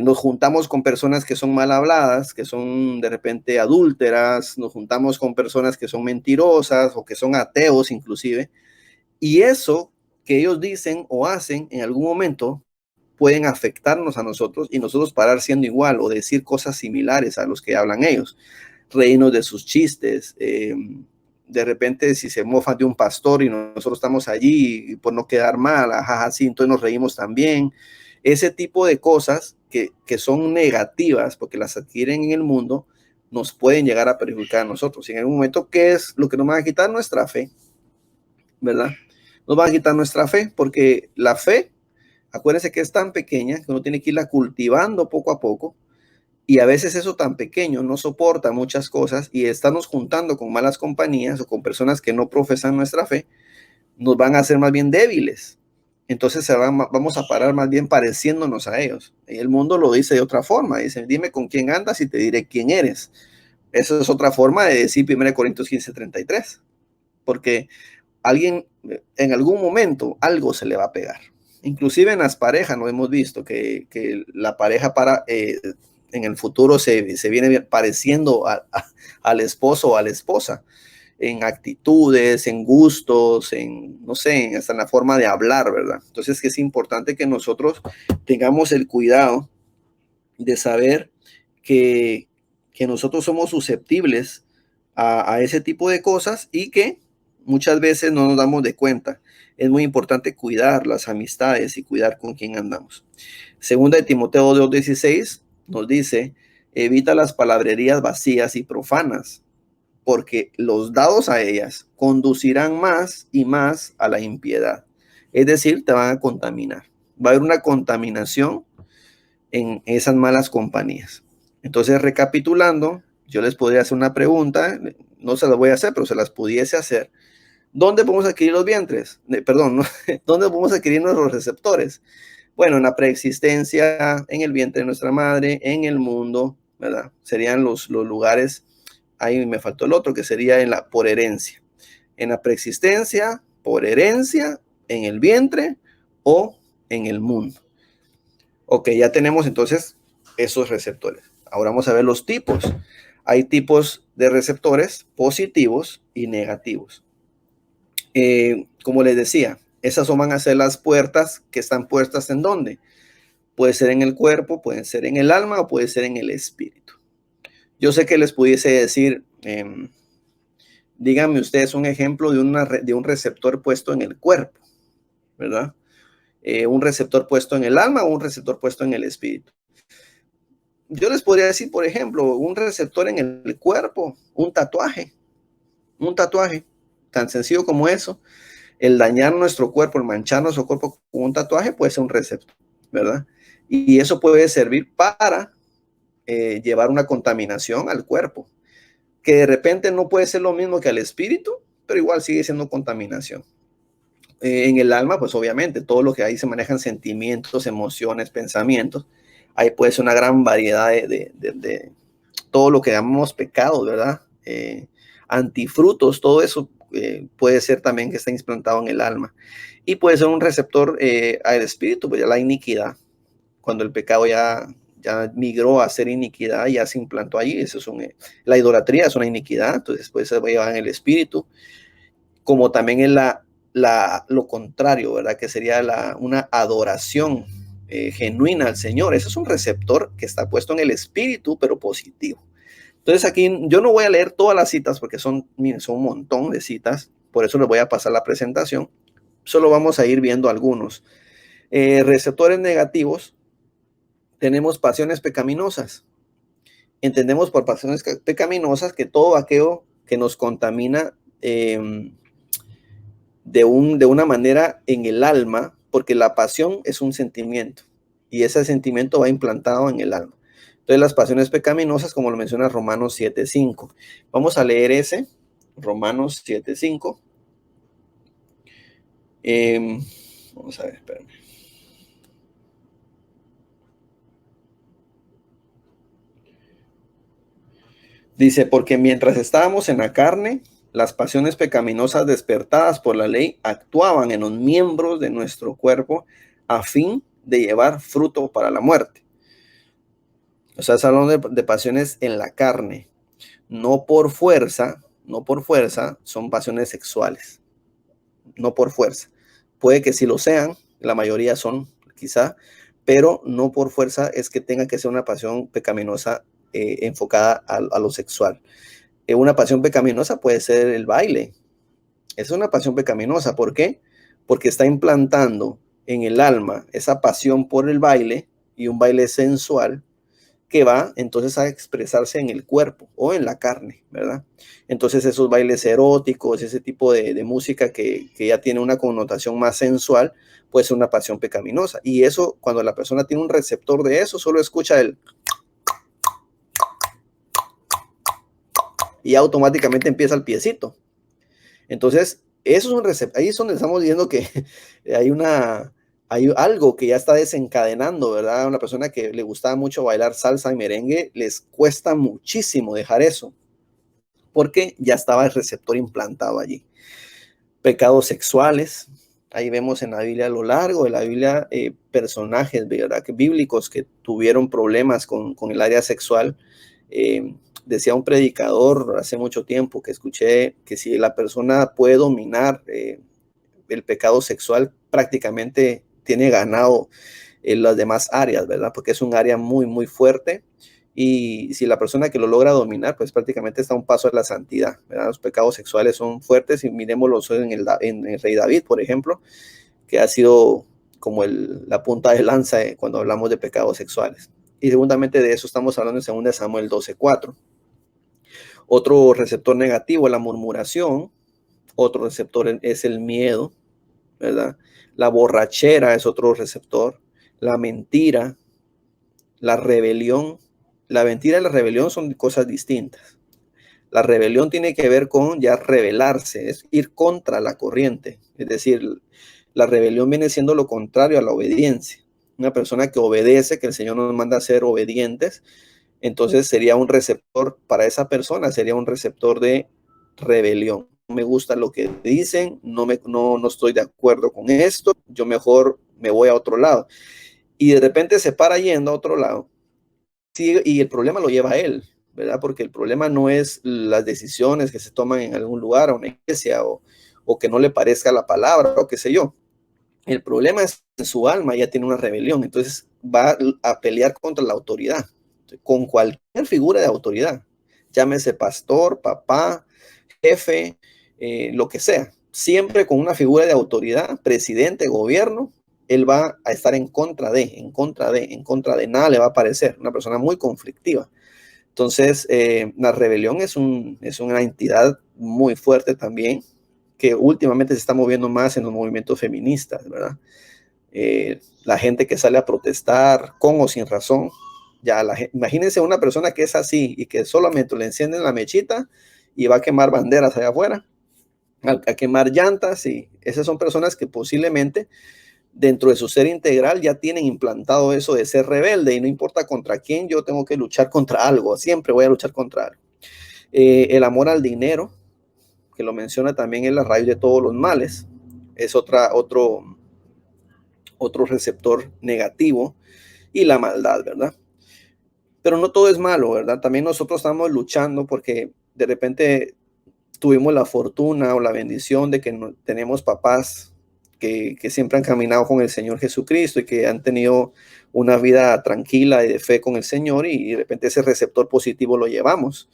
nos juntamos con personas que son mal habladas, que son de repente adúlteras, nos juntamos con personas que son mentirosas o que son ateos inclusive, y eso que ellos dicen o hacen en algún momento pueden afectarnos a nosotros y nosotros parar siendo igual o decir cosas similares a los que hablan ellos, reírnos de sus chistes, de repente si se mofan de un pastor y nosotros estamos allí y por no quedar mal, ajá, sí, entonces nos reímos también. Ese tipo de cosas que son negativas porque las adquieren en el mundo nos pueden llegar a perjudicar a nosotros. Y en algún momento, ¿qué es lo que nos va a quitar? Nuestra fe, ¿verdad? Nos va a quitar nuestra fe porque la fe, acuérdense que es tan pequeña que uno tiene que irla cultivando poco a poco. Y a veces eso tan pequeño no soporta muchas cosas y estarnos juntando con malas compañías o con personas que no profesan nuestra fe, nos van a hacer más bien débiles. Entonces vamos a parar más bien pareciéndonos a ellos. Y el mundo lo dice de otra forma. Dice, dime con quién andas y te diré quién eres. Esa es otra forma de decir 1 Corintios 15:33. Porque alguien en algún momento algo se le va a pegar. Inclusive en las parejas no hemos visto que la pareja en el futuro se viene pareciendo al esposo o a la esposa en actitudes, en gustos, en, no sé, hasta en la forma de hablar, ¿verdad? Entonces es importante que nosotros tengamos el cuidado de saber que nosotros somos susceptibles a ese tipo de cosas y que muchas veces no nos damos de cuenta. Es muy importante cuidar las amistades y cuidar con quién andamos. Segunda de Timoteo 2:16 nos dice, evita las palabrerías vacías y profanas, porque los dados a ellas conducirán más y más a la impiedad. Es decir, te van a contaminar. Va a haber una contaminación en esas malas compañías. Entonces, recapitulando, yo les podría hacer una pregunta, no se las voy a hacer, pero se las pudiese hacer. ¿Dónde podemos adquirir los vientres? ¿Dónde podemos adquirir nuestros receptores? Bueno, en la preexistencia, en el vientre de nuestra madre, en el mundo, ¿verdad? Serían los lugares. Ahí me faltó el otro, que sería por herencia. En la preexistencia, por herencia, en el vientre o en el mundo. Ok, ya tenemos entonces esos receptores. Ahora vamos a ver los tipos. Hay tipos de receptores positivos y negativos. Como les decía, esas van a ser las puertas que están puestas ¿en dónde? Puede ser en el cuerpo, puede ser en el alma o puede ser en el espíritu. Yo sé que les pudiese decir, díganme ustedes un ejemplo de un receptor puesto en el cuerpo, ¿verdad? Un receptor puesto en el alma o un receptor puesto en el espíritu. Yo les podría decir, por ejemplo, un receptor en el cuerpo, un tatuaje, tan sencillo como eso. El dañar nuestro cuerpo, el manchar nuestro cuerpo con un tatuaje puede ser un receptor, ¿verdad? Y eso puede servir para llevar una contaminación al cuerpo, que de repente no puede ser lo mismo que al espíritu, pero igual sigue siendo contaminación. En el alma, pues obviamente, todo lo que ahí se manejan sentimientos, emociones, pensamientos, ahí puede ser una gran variedad de todo lo que llamamos pecados, ¿verdad? Antifrutos, todo eso puede ser también que está implantado en el alma. Y puede ser un receptor al espíritu, pues ya la iniquidad, cuando el pecado ya migró a ser iniquidad, ya se implantó allí. Eso es la idolatría es una iniquidad, entonces pues se va a llevar en el espíritu, como también en lo contrario, ¿verdad? Que sería una adoración genuina al Señor. Eso es un receptor que está puesto en el espíritu, pero positivo. Entonces aquí yo no voy a leer todas las citas porque miren, son un montón de citas, por eso les voy a pasar la presentación. Solo vamos a ir viendo algunos. Receptores negativos, tenemos pasiones pecaminosas. Entendemos por pasiones pecaminosas que todo aquello que nos contamina de una manera en el alma, porque la pasión es un sentimiento y ese sentimiento va implantado en el alma. Entonces las pasiones pecaminosas, como lo menciona Romanos 7:5. Vamos a leer ese, Romanos 7:5. Vamos a ver, espérame. Dice, porque mientras estábamos en la carne, las pasiones pecaminosas despertadas por la ley actuaban en los miembros de nuestro cuerpo a fin de llevar fruto para la muerte. O sea, está hablando de pasiones en la carne, no por fuerza, son pasiones sexuales, no por fuerza. Puede que sí lo sean, la mayoría son quizá, pero no por fuerza es que tenga que ser una pasión pecaminosa enfocada a lo sexual. Una pasión pecaminosa puede ser el baile. Es una pasión pecaminosa. ¿Por qué? Porque está implantando en el alma esa pasión por el baile y un baile sensual que va entonces a expresarse en el cuerpo o en la carne, ¿verdad? Entonces esos bailes eróticos, ese tipo de música que ya tiene una connotación más sensual, puede ser una pasión pecaminosa. Y eso, cuando la persona tiene un receptor de eso, solo escucha y automáticamente empieza el piecito. Entonces, eso es un receptor. Ahí es donde estamos viendo que hay algo que ya está desencadenando, ¿verdad? Una persona que le gustaba mucho bailar salsa y merengue, les cuesta muchísimo dejar eso, porque ya estaba el receptor implantado allí. Pecados sexuales. Ahí vemos en la Biblia, a lo largo de la Biblia, personajes, ¿verdad? Bíblicos que tuvieron problemas con el área sexual. Decía un predicador hace mucho tiempo que escuché que si la persona puede dominar el pecado sexual, prácticamente tiene ganado en las demás áreas, ¿verdad? Porque es un área muy, muy fuerte. Y si la persona que lo logra dominar, pues prácticamente está a un paso de la santidad, ¿verdad? Los pecados sexuales son fuertes y miremoslo en el rey David, por ejemplo, que ha sido como la punta de lanza cuando hablamos de pecados sexuales. Y segundamente de eso estamos hablando en 2 Samuel 12:4. Otro receptor negativo es la murmuración. Otro receptor es el miedo, ¿verdad? La borrachera es otro receptor. La mentira, la rebelión. La mentira y la rebelión son cosas distintas. La rebelión tiene que ver con ya rebelarse, es ir contra la corriente. Es decir, la rebelión viene siendo lo contrario a la obediencia. Una persona que obedece, que el Señor nos manda a ser obedientes, entonces sería un receptor para esa persona, sería un receptor de rebelión. No me gusta lo que dicen, no estoy de acuerdo con esto, yo mejor me voy a otro lado. Y de repente se para yendo a otro lado. Sí, y el problema lo lleva a él, ¿verdad? Porque el problema no es las decisiones que se toman en algún lugar o una iglesia o que no le parezca la palabra o qué sé yo. El problema es que en su alma ya tiene una rebelión, entonces va a pelear contra la autoridad, con cualquier figura de autoridad, llámese pastor, papá, jefe, lo que sea, siempre con una figura de autoridad, presidente, gobierno, él va a estar en contra de nada le va a parecer, una persona muy conflictiva. Entonces, la rebelión es una entidad muy fuerte también, que últimamente se está moviendo más en los movimientos feministas, ¿verdad? La gente que sale a protestar con o sin razón. Imagínense una persona que es así y que solamente le encienden la mechita y va a quemar banderas allá afuera, a quemar llantas, y esas son personas que posiblemente dentro de su ser integral ya tienen implantado eso de ser rebelde y no importa contra quién, yo tengo que luchar contra algo, siempre voy a luchar contra algo. El amor al dinero, que lo menciona también es la raíz de todos los males. Es otro receptor negativo, y la maldad, ¿verdad? Pero no todo es malo, ¿verdad? También nosotros estamos luchando porque de repente tuvimos la fortuna o la bendición de que tenemos papás que siempre han caminado con el Señor Jesucristo y que han tenido una vida tranquila y de fe con el Señor, y de repente ese receptor positivo lo llevamos.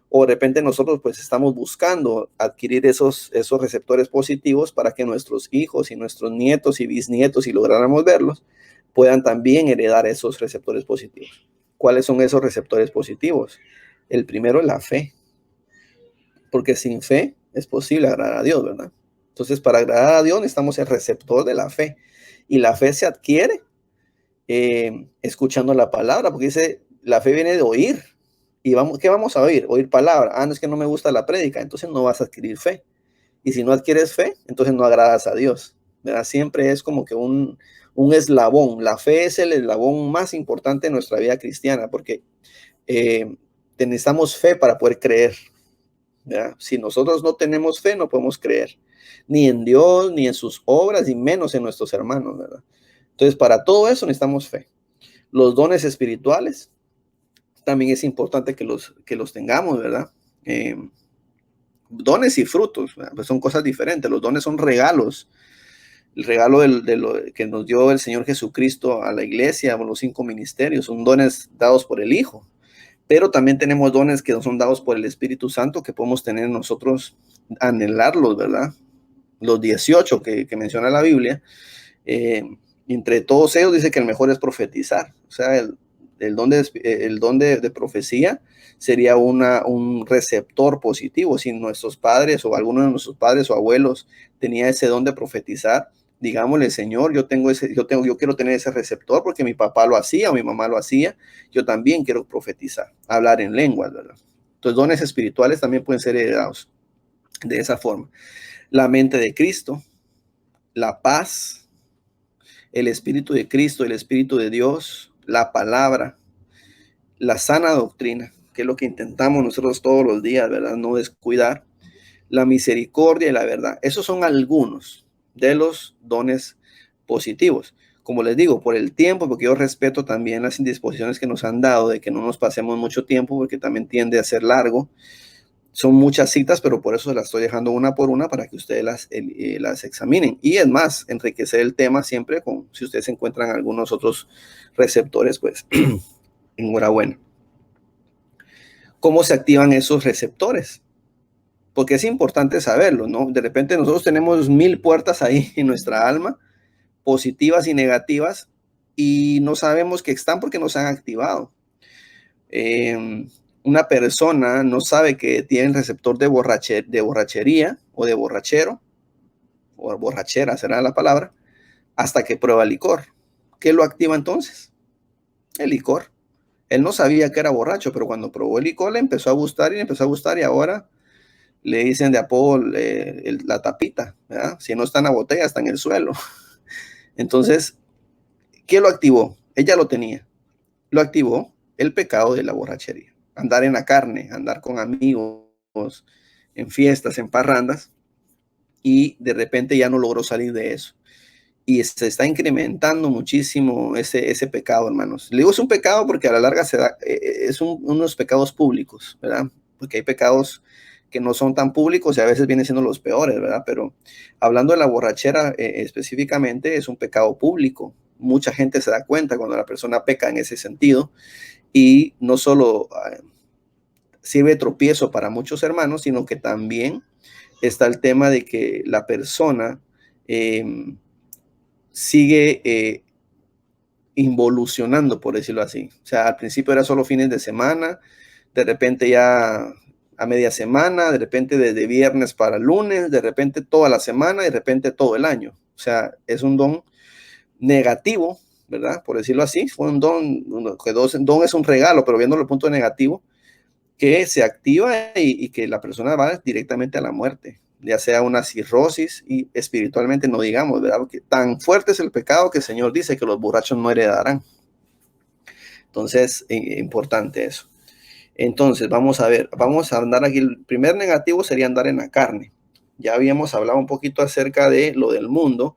O de repente nosotros pues estamos buscando adquirir esos receptores positivos para que nuestros hijos y nuestros nietos y bisnietos, si lográramos verlos, puedan también heredar esos receptores positivos. ¿Cuáles son esos receptores positivos? El primero es la fe, porque sin fe es posible agradar a Dios, ¿verdad? Entonces, para agradar a Dios necesitamos el receptor de la fe, y la fe se adquiere escuchando la palabra, porque dice, la fe viene de oír. ¿Y qué vamos a oír? Oír palabra. Ah, no, es que no me gusta la prédica, entonces no vas a adquirir fe. Y si no adquieres fe, entonces no agradas a Dios, ¿verdad? Siempre es como que un eslabón. La fe es el eslabón más importante en nuestra vida cristiana, porque necesitamos fe para poder creer, ¿verdad? Si nosotros no tenemos fe, no podemos creer, ni en Dios, ni en sus obras, y menos en nuestros hermanos, ¿verdad? Entonces, para todo eso necesitamos fe. Los dones espirituales también es importante que los tengamos, ¿verdad? Dones y frutos, pues son cosas diferentes. Los dones son regalos. El regalo de lo que nos dio el Señor Jesucristo a la iglesia, los 5 ministerios, son dones dados por el Hijo. Pero también tenemos dones que son dados por el Espíritu Santo, que podemos tener nosotros, anhelarlos, ¿verdad? Los 18 que menciona la Biblia. Entre todos ellos dice que el mejor es profetizar. O sea, el don de profecía sería un receptor positivo. Si nuestros padres o alguno de nuestros padres o abuelos tenía ese don de profetizar, digámosle, Señor, yo quiero tener ese receptor porque mi papá lo hacía o mi mamá lo hacía. Yo también quiero profetizar, hablar en lenguas, ¿verdad? Entonces, dones espirituales también pueden ser heredados de esa forma. La mente de Cristo, la paz, el Espíritu de Cristo, el Espíritu de Dios, la palabra, la sana doctrina, que es lo que intentamos nosotros todos los días, ¿verdad? No descuidar. La misericordia y la verdad. Esos son algunos de los dones positivos. Como les digo, por el tiempo, porque yo respeto también las indisposiciones que nos han dado de que no nos pasemos mucho tiempo, porque también tiende a ser largo. Son muchas citas, pero por eso las estoy dejando una por una para que ustedes las examinen. Y es más, enriquecer el tema siempre si ustedes encuentran algunos otros receptores, pues enhorabuena. ¿Cómo se activan esos receptores? Porque es importante saberlo, ¿no? De repente nosotros tenemos 1000 puertas ahí en nuestra alma, positivas y negativas, y no sabemos que están porque no se han activado. Una persona no sabe que tiene el receptor de borrachería o de borrachero, o borrachera será la palabra, hasta que prueba licor. ¿Qué lo activa entonces? El licor. Él no sabía que era borracho, pero cuando probó el licor le empezó a gustar y ahora le dicen de apodo la tapita, ¿verdad? Si no está en la botella, está en el suelo. Entonces, ¿qué lo activó? Ella lo tenía. Lo activó el pecado de la borrachería. Andar en la carne, andar con amigos, en fiestas, en parrandas, y de repente ya no logró salir de eso. Y se está incrementando muchísimo ese pecado, hermanos. Le digo es un pecado porque a la larga unos pecados públicos, ¿verdad? Porque hay pecados que no son tan públicos y a veces vienen siendo los peores, ¿verdad? Pero hablando de la borrachera específicamente, es un pecado público. Mucha gente se da cuenta cuando la persona peca en ese sentido, y no solo sirve de tropiezo para muchos hermanos, sino que también está el tema de que la persona sigue involucionando, por decirlo así. O sea, al principio era solo fines de semana, de repente ya a media semana, de repente desde viernes para lunes, de repente toda la semana, de repente todo el año. O sea, es un don negativo, ¿verdad? Por decirlo así, fue un don, que don es un regalo, pero viéndolo el punto negativo, que se activa y que la persona va directamente a la muerte, ya sea una cirrosis, y espiritualmente no digamos, ¿verdad? Porque tan fuerte es el pecado que el Señor dice que los borrachos no heredarán. Entonces, importante eso. Entonces, vamos a andar aquí. El primer negativo sería andar en la carne. Ya habíamos hablado un poquito acerca de lo del mundo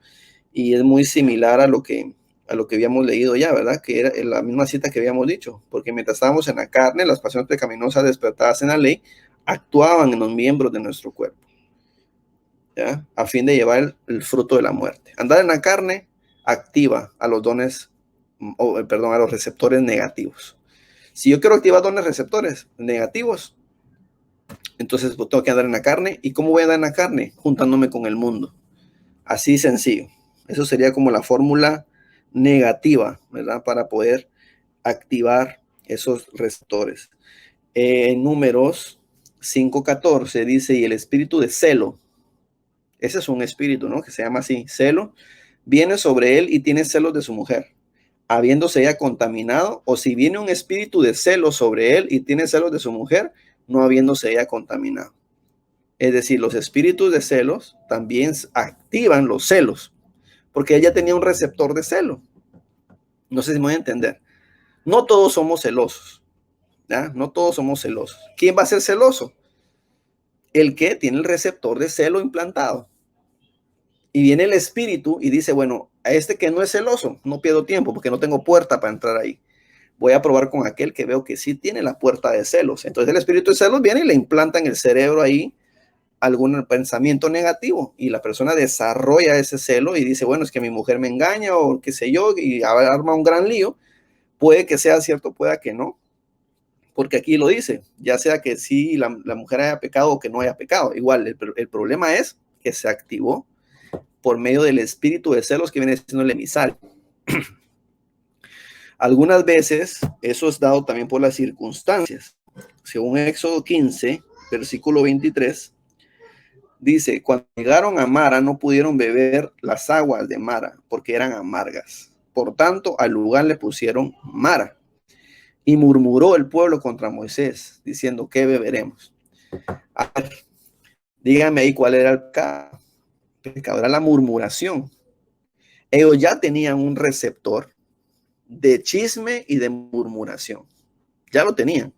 y es muy similar a lo que habíamos leído ya, ¿verdad? Que era la misma cita que habíamos dicho, porque mientras estábamos en la carne, las pasiones pecaminosas despertadas en la ley actuaban en los miembros de nuestro cuerpo, ¿ya? A fin de llevar el fruto de la muerte. Andar en la carne activa a los dones, a los receptores negativos. Si yo quiero activar dones receptores negativos, entonces pues, tengo que andar en la carne. ¿Y cómo voy a andar en la carne? Juntándome con el mundo. Así sencillo. Eso sería como la fórmula negativa, ¿verdad? Para poder activar esos receptores. En Números 5:14 dice, y el espíritu de celo, ese es un espíritu, ¿no? Que se llama así, celo, viene sobre él y tiene celos de su mujer, habiéndose ella contaminado, o si viene un espíritu de celo sobre él y tiene celos de su mujer, no habiéndose ella contaminado. Es decir, los espíritus de celos también activan los celos, porque ella tenía un receptor de celo. No sé si me voy a entender. No todos somos celosos, ¿ya? No todos somos celosos. ¿Quién va a ser celoso? El que tiene el receptor de celo implantado. Y viene el espíritu y dice, bueno, a este que no es celoso, no pierdo tiempo porque no tengo puerta para entrar ahí. Voy a probar con aquel que veo que sí tiene la puerta de celos. Entonces el espíritu de celos viene y le implanta en el cerebro ahí algún pensamiento negativo y la persona desarrolla ese celo y dice, bueno, es que mi mujer me engaña o qué sé yo, y arma un gran lío. Puede que sea cierto, pueda que no, porque aquí lo dice, ya sea que sí la mujer haya pecado o que no haya pecado. Igual, el problema es que se activó por medio del espíritu de celos que viene siendo el emisario. Algunas veces eso es dado también por las circunstancias. Según Éxodo 15, versículo 23, dice, cuando llegaron a Mara no pudieron beber las aguas de Mara porque eran amargas. Por tanto, al lugar le pusieron Mara. Y murmuró el pueblo contra Moisés, diciendo, ¿qué beberemos? A ver, dígame ahí cuál era el pecado. Era la murmuración. Ellos ya tenían un receptor de chisme y de murmuración. Ya lo tenían.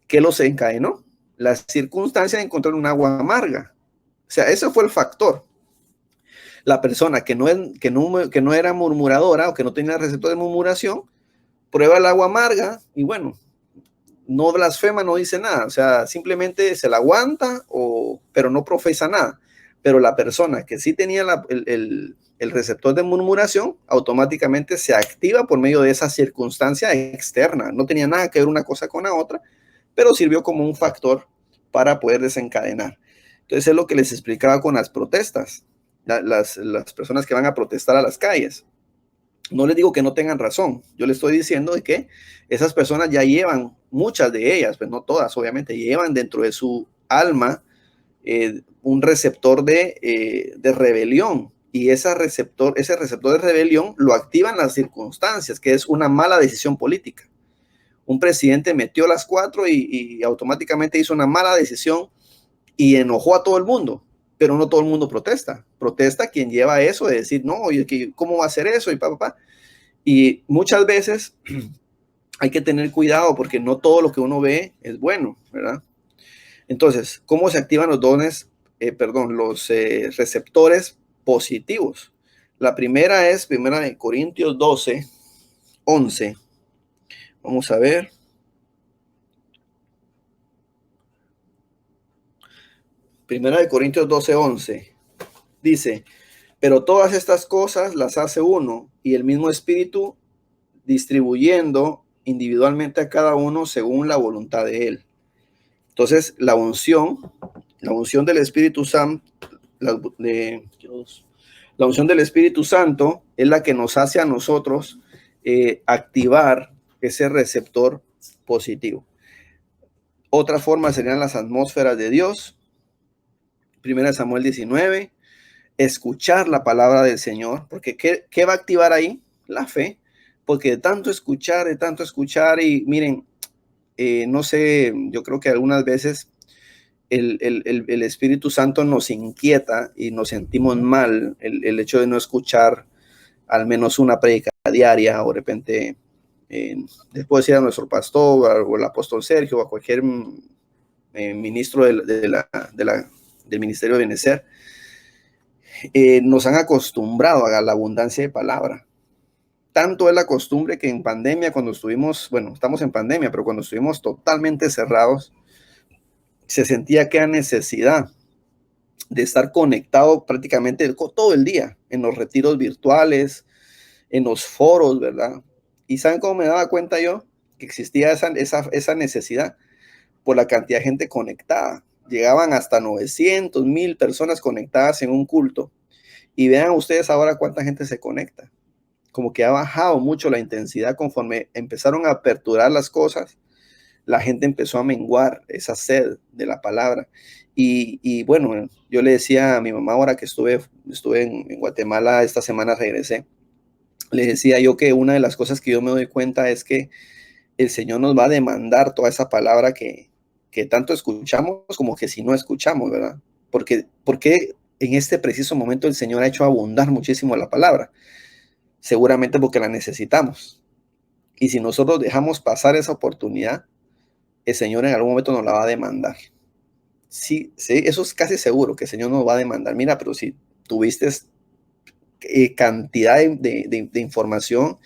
¿Qué los encadenó? La circunstancia de encontrar un agua amarga. O sea, ese fue el factor. La persona que no era murmuradora o que no tenía receptor de murmuración, prueba el agua amarga y bueno, no blasfema, no dice nada. O sea, simplemente se la aguanta, pero no profesa nada. Pero la persona que sí tenía el receptor de murmuración, automáticamente se activa por medio de esa circunstancia externa. No tenía nada que ver una cosa con la otra, pero sirvió como un factor para poder desencadenar. Entonces es lo que les explicaba con las protestas, las personas que van a protestar a las calles. No les digo que no tengan razón, yo les estoy diciendo de que esas personas ya llevan, muchas de ellas, pues no todas obviamente, llevan dentro de su alma un receptor de rebelión, y ese receptor de rebelión lo activan las circunstancias, que es una mala decisión política. Un presidente metió las 4 y automáticamente hizo una mala decisión y enojó a todo el mundo, pero no todo el mundo protesta. Protesta quien lleva eso de decir, no, oye, ¿cómo va a hacer eso? Y muchas veces hay que tener cuidado porque no todo lo que uno ve es bueno, ¿verdad? Entonces, ¿cómo se activan los dones, los receptores positivos? La primera es 1 Corintios 12, 11. Vamos a ver. Primera de Corintios 12, 11. Dice, pero todas estas cosas las hace uno y el mismo Espíritu distribuyendo individualmente a cada uno según la voluntad de él. Entonces, la unción del Espíritu Santo, la unción del Espíritu Santo es la que nos hace a nosotros activar ese receptor positivo. Otra forma serían las atmósferas de Dios. 1 Samuel 19, escuchar la palabra del Señor, porque ¿qué va a activar ahí? La fe, porque de tanto escuchar y miren, no sé, yo creo que algunas veces el Espíritu Santo nos inquieta y nos sentimos mal el hecho de no escuchar al menos una prédica diaria, o de repente les puedo decir a nuestro pastor o al apóstol Sergio o a cualquier ministro de del Ministerio de Benecer, nos han acostumbrado a la abundancia de palabra. Tanto es la costumbre que en pandemia, cuando estuvimos, bueno, estamos en pandemia, pero cuando estuvimos totalmente cerrados, se sentía aquella necesidad de estar conectado prácticamente todo el día en los retiros virtuales, en los foros, ¿verdad? ¿Y saben cómo me daba cuenta yo que existía esa necesidad? Por la cantidad de gente conectada. Llegaban hasta 900, 1000 personas conectadas en un culto. Y vean ustedes ahora cuánta gente se conecta. Como que ha bajado mucho la intensidad conforme empezaron a aperturar las cosas. La gente empezó a menguar esa sed de la palabra. Y bueno, yo le decía a mi mamá ahora que estuve en Guatemala, esta semana regresé, le decía yo que una de las cosas que yo me doy cuenta es que el Señor nos va a demandar toda esa palabra que tanto escuchamos como que si no escuchamos, ¿verdad? Porque en este preciso momento el Señor ha hecho abundar muchísimo la palabra. Seguramente porque la necesitamos. Y si nosotros dejamos pasar esa oportunidad, el Señor en algún momento nos la va a demandar. Sí, sí, eso es casi seguro que el Señor nos va a demandar. Mira, pero si tuviste cantidad de información,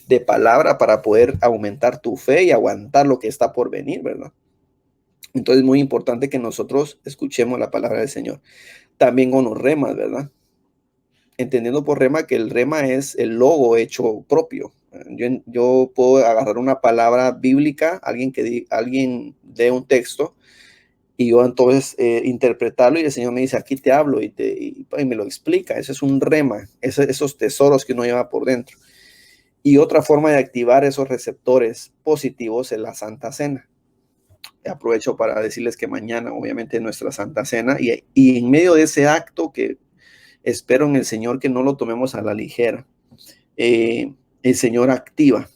de palabra para poder aumentar tu fe y aguantar lo que está por venir, ¿verdad? Entonces es muy importante que nosotros escuchemos la palabra del Señor. También con los remas, ¿verdad? Entendiendo por rema que el rema es el logo hecho propio. Yo puedo agarrar una palabra bíblica, alguien dé un texto, y yo entonces interpretarlo y el Señor me dice, aquí te hablo y me lo explica. Ese es un rema, esos tesoros que uno lleva por dentro. Y otra forma de activar esos receptores positivos es la Santa Cena. Aprovecho para decirles que mañana obviamente es nuestra Santa Cena y en medio de ese acto que espero en el Señor que no lo tomemos a la ligera, el Señor activa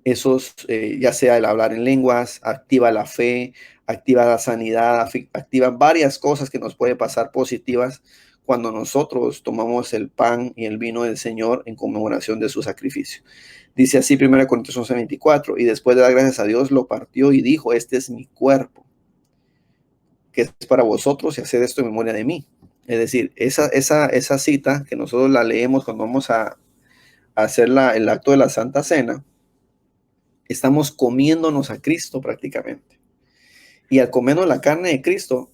esos, ya sea el hablar en lenguas, activa la fe, activa la sanidad, activa varias cosas que nos puede pasar positivas cuando nosotros tomamos el pan y el vino del Señor en conmemoración de su sacrificio. Dice así 1 Corintios 11:24, y después de dar gracias a Dios lo partió y dijo, este es mi cuerpo, que es para vosotros y haced esto en memoria de mí. Es decir, esa cita que nosotros la leemos cuando vamos a hacer el acto de la Santa Cena, estamos comiéndonos a Cristo prácticamente. Y al comernos la carne de Cristo,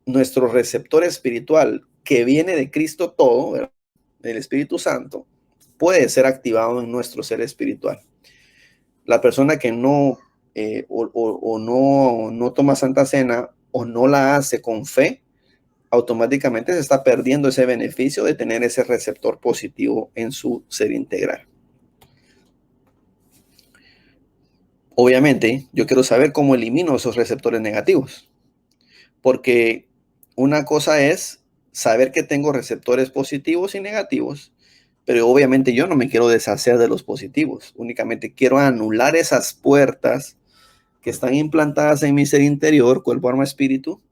nuestro receptor espiritual, que viene de Cristo todo, ¿verdad?, del Espíritu Santo, puede ser activado en nuestro ser espiritual. La persona que no no toma Santa Cena o no la hace con fe, automáticamente se está perdiendo ese beneficio de tener ese receptor positivo en su ser integral. Obviamente, yo quiero saber cómo elimino esos receptores negativos, porque una cosa es saber que tengo receptores positivos y negativos, pero obviamente yo no me quiero deshacer de los positivos, únicamente quiero anular esas puertas que están implantadas en mi ser interior, cuerpo, alma, espíritu,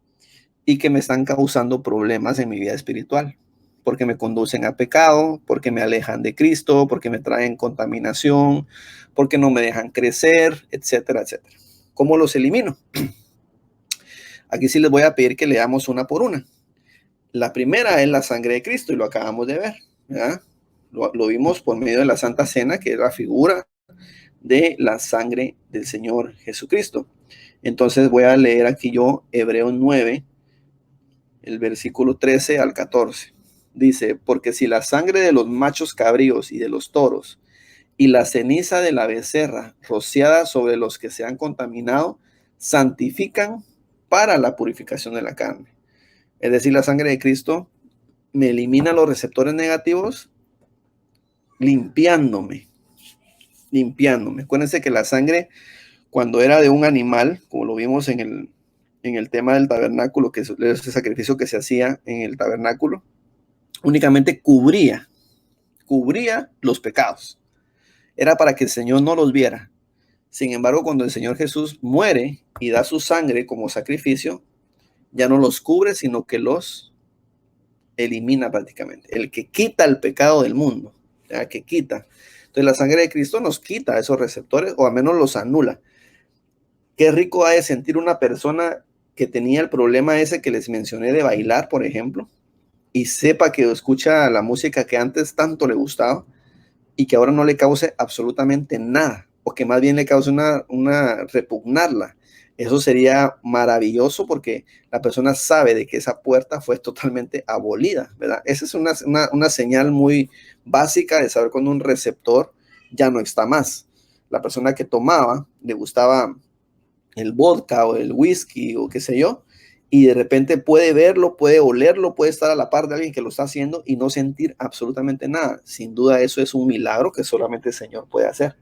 y que me están causando problemas en mi vida espiritual, porque me conducen a pecado, porque me alejan de Cristo, porque me traen contaminación, porque no me dejan crecer, etcétera, etcétera. ¿Cómo los elimino? Aquí sí les voy a pedir que leamos una por una. La primera es la sangre de Cristo y lo acabamos de ver, ¿verdad? Lo vimos por medio de la Santa Cena, que es la figura de la sangre del Señor Jesucristo. Entonces voy a leer aquí yo Hebreos 9, el versículo 13 al 14. Dice, porque si la sangre de los machos cabríos y de los toros y la ceniza de la becerra rociada sobre los que se han contaminado santifican para la purificación de la carne. Es decir, la sangre de Cristo me elimina los receptores negativos, limpiándome. Acuérdense que la sangre, cuando era de un animal, como lo vimos en el tema del tabernáculo, que es ese sacrificio que se hacía en el tabernáculo, únicamente cubría los pecados. Era para que el Señor no los viera. Sin embargo, cuando el Señor Jesús muere y da su sangre como sacrificio, ya no los cubre, sino que los elimina prácticamente. El que quita el pecado del mundo, el que quita. Entonces la sangre de Cristo nos quita esos receptores, o al menos los anula. Qué rico ha de sentir una persona que tenía el problema ese que les mencioné de bailar, por ejemplo, y sepa que escucha la música que antes tanto le gustaba y que ahora no le cause absolutamente nada, o que más bien le cause una repugnarla. Eso sería maravilloso porque la persona sabe de que esa puerta fue totalmente abolida, ¿verdad? Esa es una señal muy básica de saber cuando un receptor ya no está más. La persona que tomaba, le gustaba el vodka o el whisky o qué sé yo, y de repente puede verlo, puede olerlo, puede estar a la par de alguien que lo está haciendo y no sentir absolutamente nada. Sin duda eso es un milagro que solamente el Señor puede hacer.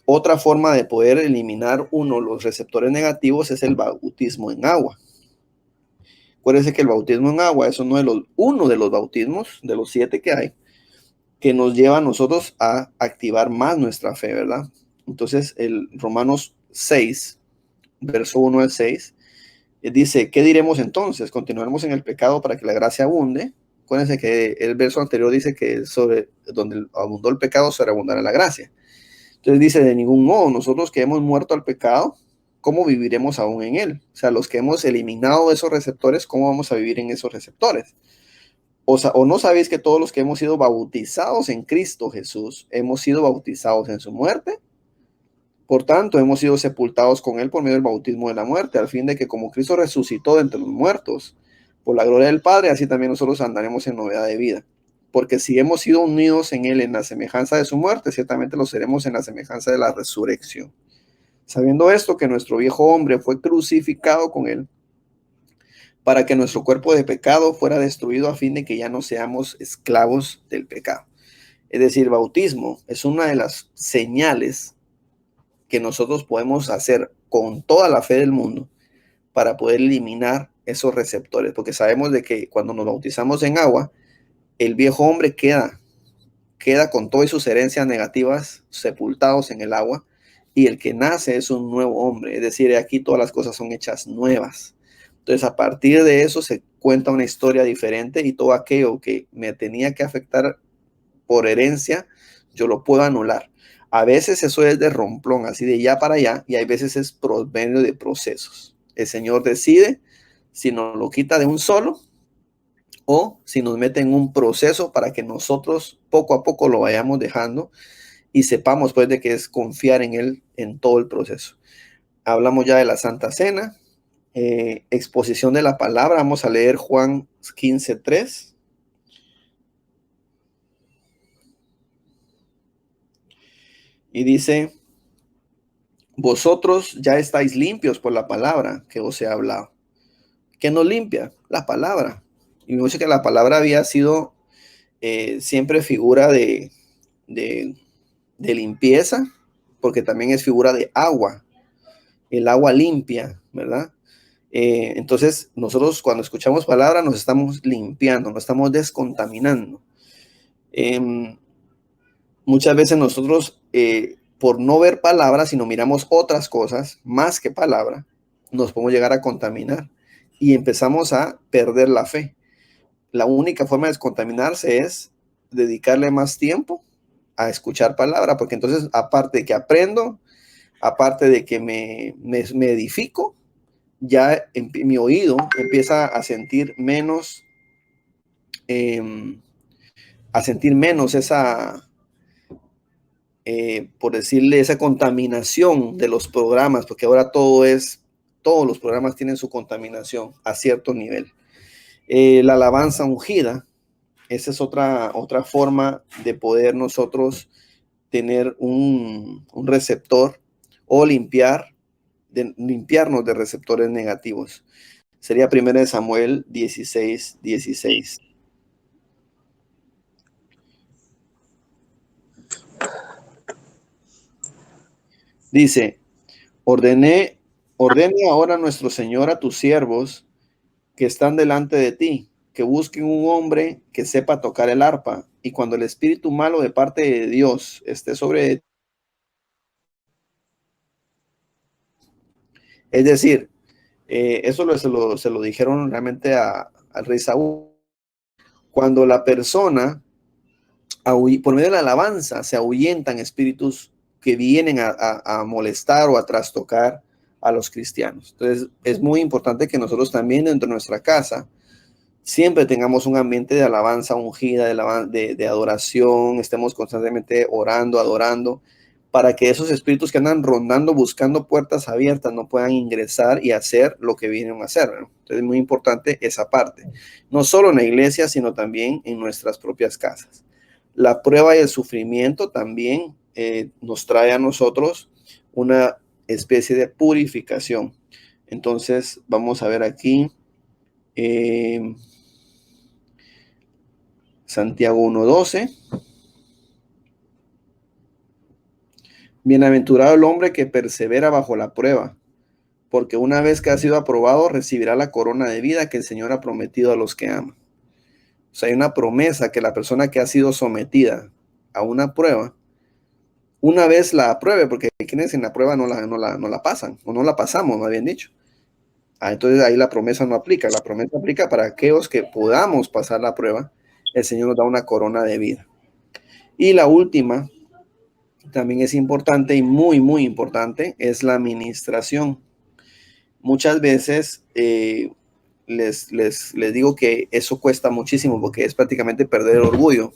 Otra forma de poder eliminar los receptores negativos es el bautismo en agua. Acuérdense que el bautismo en agua es uno de los bautismos, de los 7 que hay, que nos lleva a nosotros a activar más nuestra fe, ¿verdad? Entonces, el Romanos 6, verso 1 al 6, dice, ¿qué diremos entonces? ¿Continuaremos en el pecado para que la gracia abunde? Acuérdense que el verso anterior dice que sobre donde abundó el pecado sobreabundará la gracia. Entonces dice, de ningún modo, nosotros que hemos muerto al pecado, ¿cómo viviremos aún en él? O sea, los que hemos eliminado esos receptores, ¿cómo vamos a vivir en esos receptores? ¿O no sabéis que todos los que hemos sido bautizados en Cristo Jesús, hemos sido bautizados en su muerte? Por tanto, hemos sido sepultados con él por medio del bautismo de la muerte, al fin de que como Cristo resucitó de entre los muertos, por la gloria del Padre, así también nosotros andaremos en novedad de vida. Porque si hemos sido unidos en él en la semejanza de su muerte, ciertamente lo seremos en la semejanza de la resurrección. Sabiendo esto, que nuestro viejo hombre fue crucificado con él, para que nuestro cuerpo de pecado fuera destruido a fin de que ya no seamos esclavos del pecado. Es decir, el bautismo es una de las señales que nosotros podemos hacer con toda la fe del mundo para poder eliminar esos receptores, porque sabemos de que cuando nos bautizamos en agua, el viejo hombre queda con todas sus herencias negativas sepultados en el agua, y el que nace es un nuevo hombre, es decir, aquí todas las cosas son hechas nuevas. Entonces, a partir de eso se cuenta una historia diferente y todo aquello que me tenía que afectar por herencia, yo lo puedo anular. A veces eso es de romplón, así de ya para allá, y hay veces es por medio de procesos. El Señor decide si nos lo quita de un solo o si nos mete en un proceso para que nosotros poco a poco lo vayamos dejando y sepamos pues de que es confiar en Él en todo el proceso. Hablamos ya de la Santa Cena, exposición de la palabra. Vamos a leer Juan 15:3. Y dice, vosotros ya estáis limpios por la palabra que os he hablado. ¿Qué nos limpia? La palabra. Y me dice que la palabra había sido siempre figura de limpieza, porque también es figura de agua, el agua limpia, ¿verdad? Entonces, nosotros cuando escuchamos palabra nos estamos limpiando, nos estamos descontaminando. Muchas veces nosotros, por no ver palabra, sino miramos otras cosas más que palabra, nos podemos llegar a contaminar y empezamos a perder la fe. La única forma de descontaminarse es dedicarle más tiempo a escuchar palabra, porque entonces, aparte de que aprendo, aparte de que me edifico, ya mi oído empieza a sentir menos esa, por decirle, esa contaminación de los programas, porque ahora todos los programas tienen su contaminación a cierto nivel. La alabanza ungida, esa es otra forma de poder nosotros tener un receptor o limpiarnos de receptores negativos. Sería 1 Samuel 16:16. Dice, ordene ahora nuestro Señor a tus siervos que están delante de ti, que busquen un hombre que sepa tocar el arpa, y cuando el espíritu malo de parte de Dios esté sobre ti. Es decir, eso se lo dijeron realmente al rey Saúl. Cuando la persona, por medio de la alabanza, se ahuyentan espíritus que vienen a molestar o a trastocar a los cristianos. Entonces, es muy importante que nosotros también dentro de nuestra casa siempre tengamos un ambiente de alabanza ungida, de adoración, estemos constantemente orando, adorando, para que esos espíritus que andan rondando, buscando puertas abiertas, no puedan ingresar y hacer lo que vienen a hacer, ¿no? Entonces es muy importante esa parte, no solo en la iglesia, sino también en nuestras propias casas. La prueba y el sufrimiento también nos trae a nosotros una especie de purificación. Entonces vamos a ver aquí Santiago 1:12. Bienaventurado el hombre que persevera bajo la prueba, porque una vez que ha sido aprobado recibirá la corona de vida que el Señor ha prometido a los que aman. O sea, hay una promesa que la persona que ha sido sometida a una prueba, una vez la apruebe, porque quienes en la prueba no la pasan, o no la pasamos, más bien dicho. Entonces ahí la promesa no aplica. La promesa aplica para aquellos que podamos pasar la prueba. El Señor nos da una corona de vida. Y la última, también es importante y muy, muy importante, es la administración. Muchas veces les digo que eso cuesta muchísimo porque es prácticamente perder el orgullo.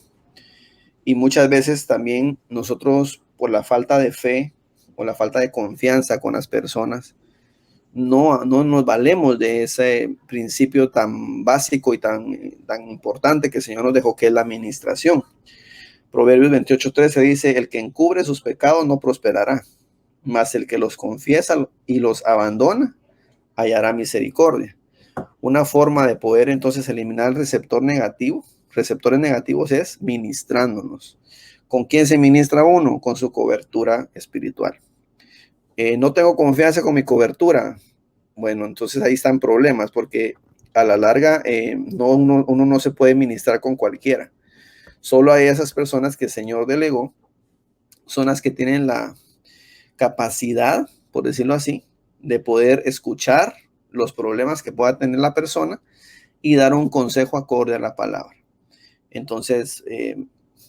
Y muchas veces también nosotros, por la falta de fe o la falta de confianza con las personas, no nos valemos de ese principio tan básico y tan importante que el Señor nos dejó, que es la administración. Proverbios 28:13 dice: el que encubre sus pecados no prosperará, mas el que los confiesa y los abandona hallará misericordia. Una forma de poder entonces eliminar el receptores negativos, es ministrándonos. ¿Con quién se ministra uno? Con su cobertura espiritual. No tengo confianza con mi cobertura. Bueno, entonces ahí están problemas, porque a la larga uno no se puede ministrar con cualquiera. Solo hay esas personas que el Señor delegó, son las que tienen la capacidad, por decirlo así, de poder escuchar los problemas que pueda tener la persona y dar un consejo acorde a la palabra. Entonces,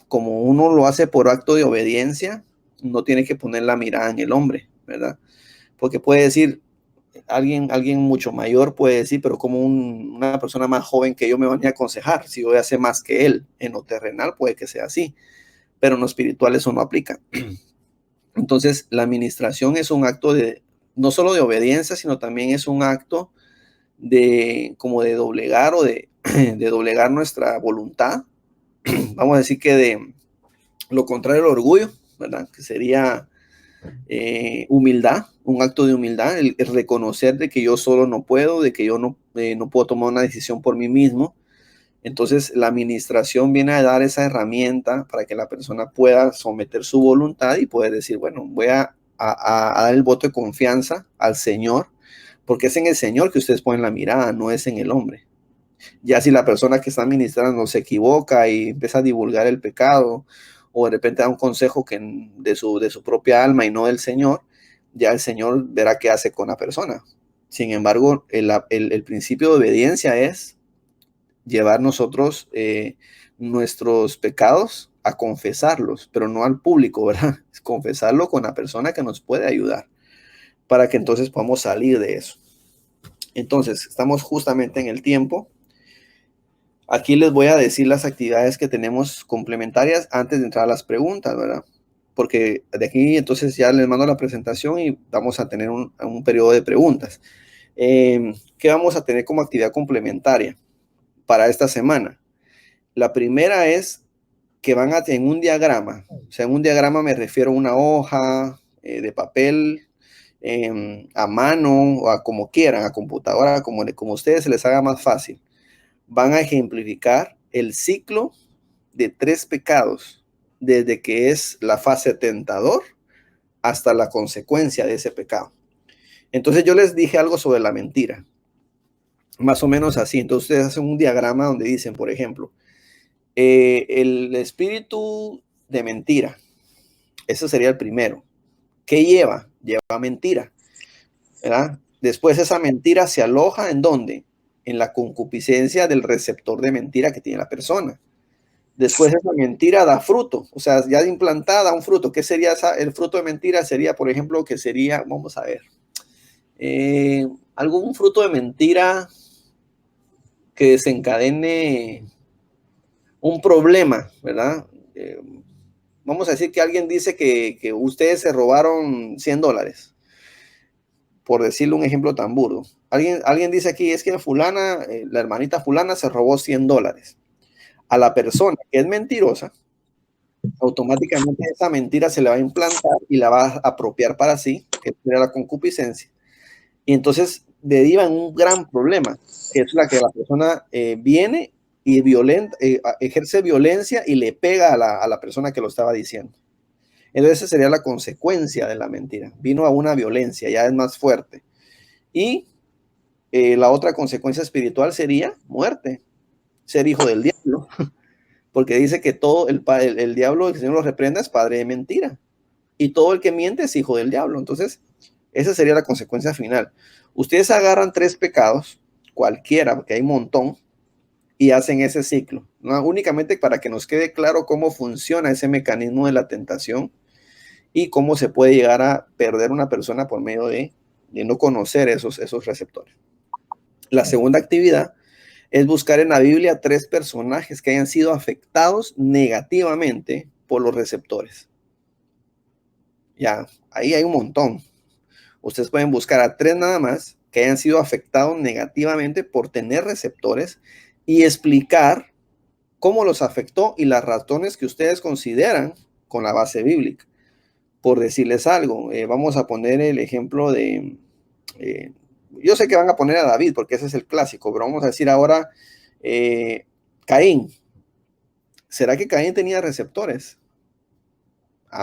como uno lo hace por acto de obediencia, no tiene que poner la mirada en el hombre, ¿verdad? Porque puede decir, alguien mucho mayor puede decir, pero como una persona más joven que yo me van a aconsejar, si yo voy a hacer más que él. En lo terrenal puede que sea así, pero en lo espiritual eso no aplica. Entonces, la administración es un acto no solo de obediencia, sino también es un acto como de doblegar o de doblegar nuestra voluntad. Vamos a decir que de lo contrario al orgullo, ¿verdad? Que sería humildad, un acto de humildad, el reconocer de que yo solo no puedo, de que yo no puedo tomar una decisión por mí mismo. Entonces, la administración viene a dar esa herramienta para que la persona pueda someter su voluntad y poder decir, bueno, voy a dar el voto de confianza al Señor, porque es en el Señor que ustedes ponen la mirada, no es en el hombre. Ya si la persona que está administrando se equivoca y empieza a divulgar el pecado, o de repente da un consejo de su propia alma y no del Señor, ya el Señor verá qué hace con la persona. Sin embargo, el principio de obediencia es llevar nosotros nuestros pecados a confesarlos, pero no al público, ¿verdad? Es confesarlo con la persona que nos puede ayudar para que entonces podamos salir de eso. Entonces, estamos justamente en el tiempo. Aquí les voy a decir las actividades que tenemos complementarias antes de entrar a las preguntas, ¿verdad? Porque de aquí entonces ya les mando la presentación y vamos a tener un periodo de preguntas. ¿Qué vamos a tener como actividad complementaria para esta semana? La primera es que van a tener un diagrama. O sea, en un diagrama me refiero a una hoja de papel, a mano o a como quieran, a computadora, como ustedes se les haga más fácil. Van a ejemplificar el ciclo de 3 pecados, desde que es la fase tentador hasta la consecuencia de ese pecado. Entonces yo les dije algo sobre la mentira, más o menos así. Entonces ustedes hacen un diagrama donde dicen, por ejemplo, el espíritu de mentira, eso sería el primero. ¿Qué lleva? Lleva mentira, ¿verdad? Después esa mentira se aloja ¿en dónde? En la concupiscencia del receptor de mentira que tiene la persona. Después esa mentira da fruto, o sea, ya implantada un fruto. ¿Qué sería el fruto de mentira? Sería, por ejemplo, que sería, vamos a ver, algún fruto de mentira que desencadene un problema, ¿verdad? Vamos a decir que alguien dice que ustedes se robaron $100, por decirle un ejemplo tan burdo. Alguien dice aquí, es que fulana, la hermanita fulana se robó $100. A la persona que es mentirosa, automáticamente esa mentira se le va a implantar y la va a apropiar para sí, que sería la concupiscencia. Y entonces deriva en un gran problema, que es la que la persona viene y ejerce violencia y le pega a la persona que lo estaba diciendo. Entonces esa sería la consecuencia de la mentira. Vino a una violencia, ya es más fuerte. Y la otra consecuencia espiritual sería muerte, ser hijo del diablo. Porque dice que todo el diablo, el Señor lo reprenda, es padre de mentira. Y todo el que miente es hijo del diablo. Entonces, esa sería la consecuencia final. Ustedes agarran 3 pecados, cualquiera, porque hay un montón, y hacen ese ciclo, ¿no? Únicamente para que nos quede claro cómo funciona ese mecanismo de la tentación y cómo se puede llegar a perder una persona por medio de no conocer esos receptores. La segunda actividad es buscar en la Biblia 3 personajes que hayan sido afectados negativamente por los receptores. Ya, ahí hay un montón. Ustedes pueden buscar a 3 nada más que hayan sido afectados negativamente por tener receptores y explicar cómo los afectó y las razones que ustedes consideran con la base bíblica. Por decirles algo, vamos a poner el ejemplo de... yo sé que van a poner a David porque ese es el clásico, pero vamos a decir ahora Caín. ¿Será que Caín tenía receptores?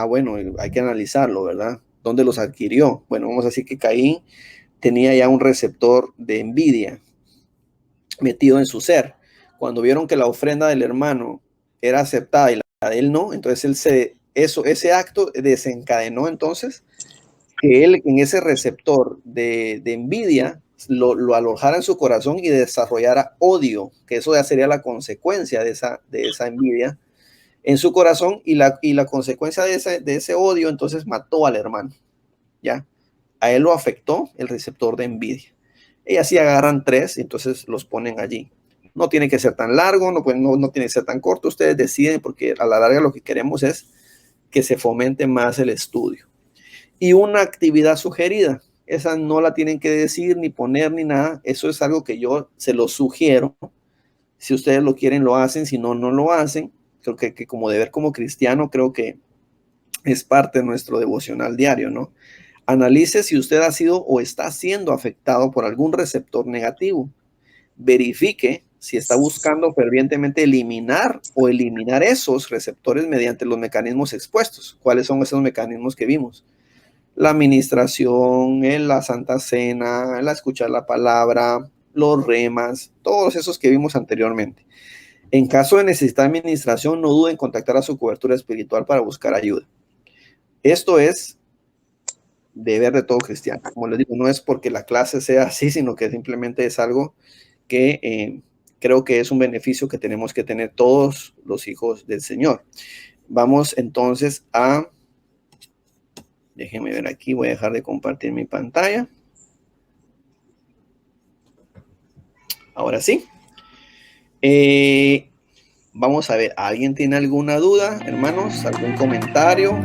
Bueno, hay que analizarlo, ¿verdad? ¿Dónde los adquirió? Bueno, vamos a decir que Caín tenía ya un receptor de envidia metido en su ser. Cuando vieron que la ofrenda del hermano era aceptada y la de él no, entonces ese acto desencadenó entonces que él en ese receptor de envidia lo alojara en su corazón y desarrollara odio, que eso ya sería la consecuencia de esa envidia en su corazón, y la consecuencia de ese odio entonces mató al hermano, ¿ya? A él lo afectó el receptor de envidia. Y así agarran 3 y entonces los ponen allí. No tiene que ser tan largo, no tiene que ser tan corto, ustedes deciden, porque a la larga lo que queremos es que se fomente más el estudio. Y una actividad sugerida, esa no la tienen que decir ni poner ni nada, eso es algo que yo se lo sugiero. Si ustedes lo quieren, lo hacen, si no, no lo hacen. Creo que como deber como cristiano, creo que es parte de nuestro devocional diario, ¿no? Analice si usted ha sido o está siendo afectado por algún receptor negativo. Verifique si está buscando fervientemente eliminar esos receptores mediante los mecanismos expuestos. ¿Cuáles son esos mecanismos que vimos? La administración, la Santa Cena, el escuchar la palabra, los remas, todos esos que vimos anteriormente. En caso de necesitar administración, no duden en contactar a su cobertura espiritual para buscar ayuda. Esto es deber de todo cristiano. Como les digo, no es porque la clase sea así, sino que simplemente es algo que creo que es un beneficio que tenemos que tener todos los hijos del Señor. Vamos entonces a... Déjenme ver aquí, voy a dejar de compartir mi pantalla. Ahora sí. Vamos a ver, ¿alguien tiene alguna duda, hermanos? ¿Algún comentario?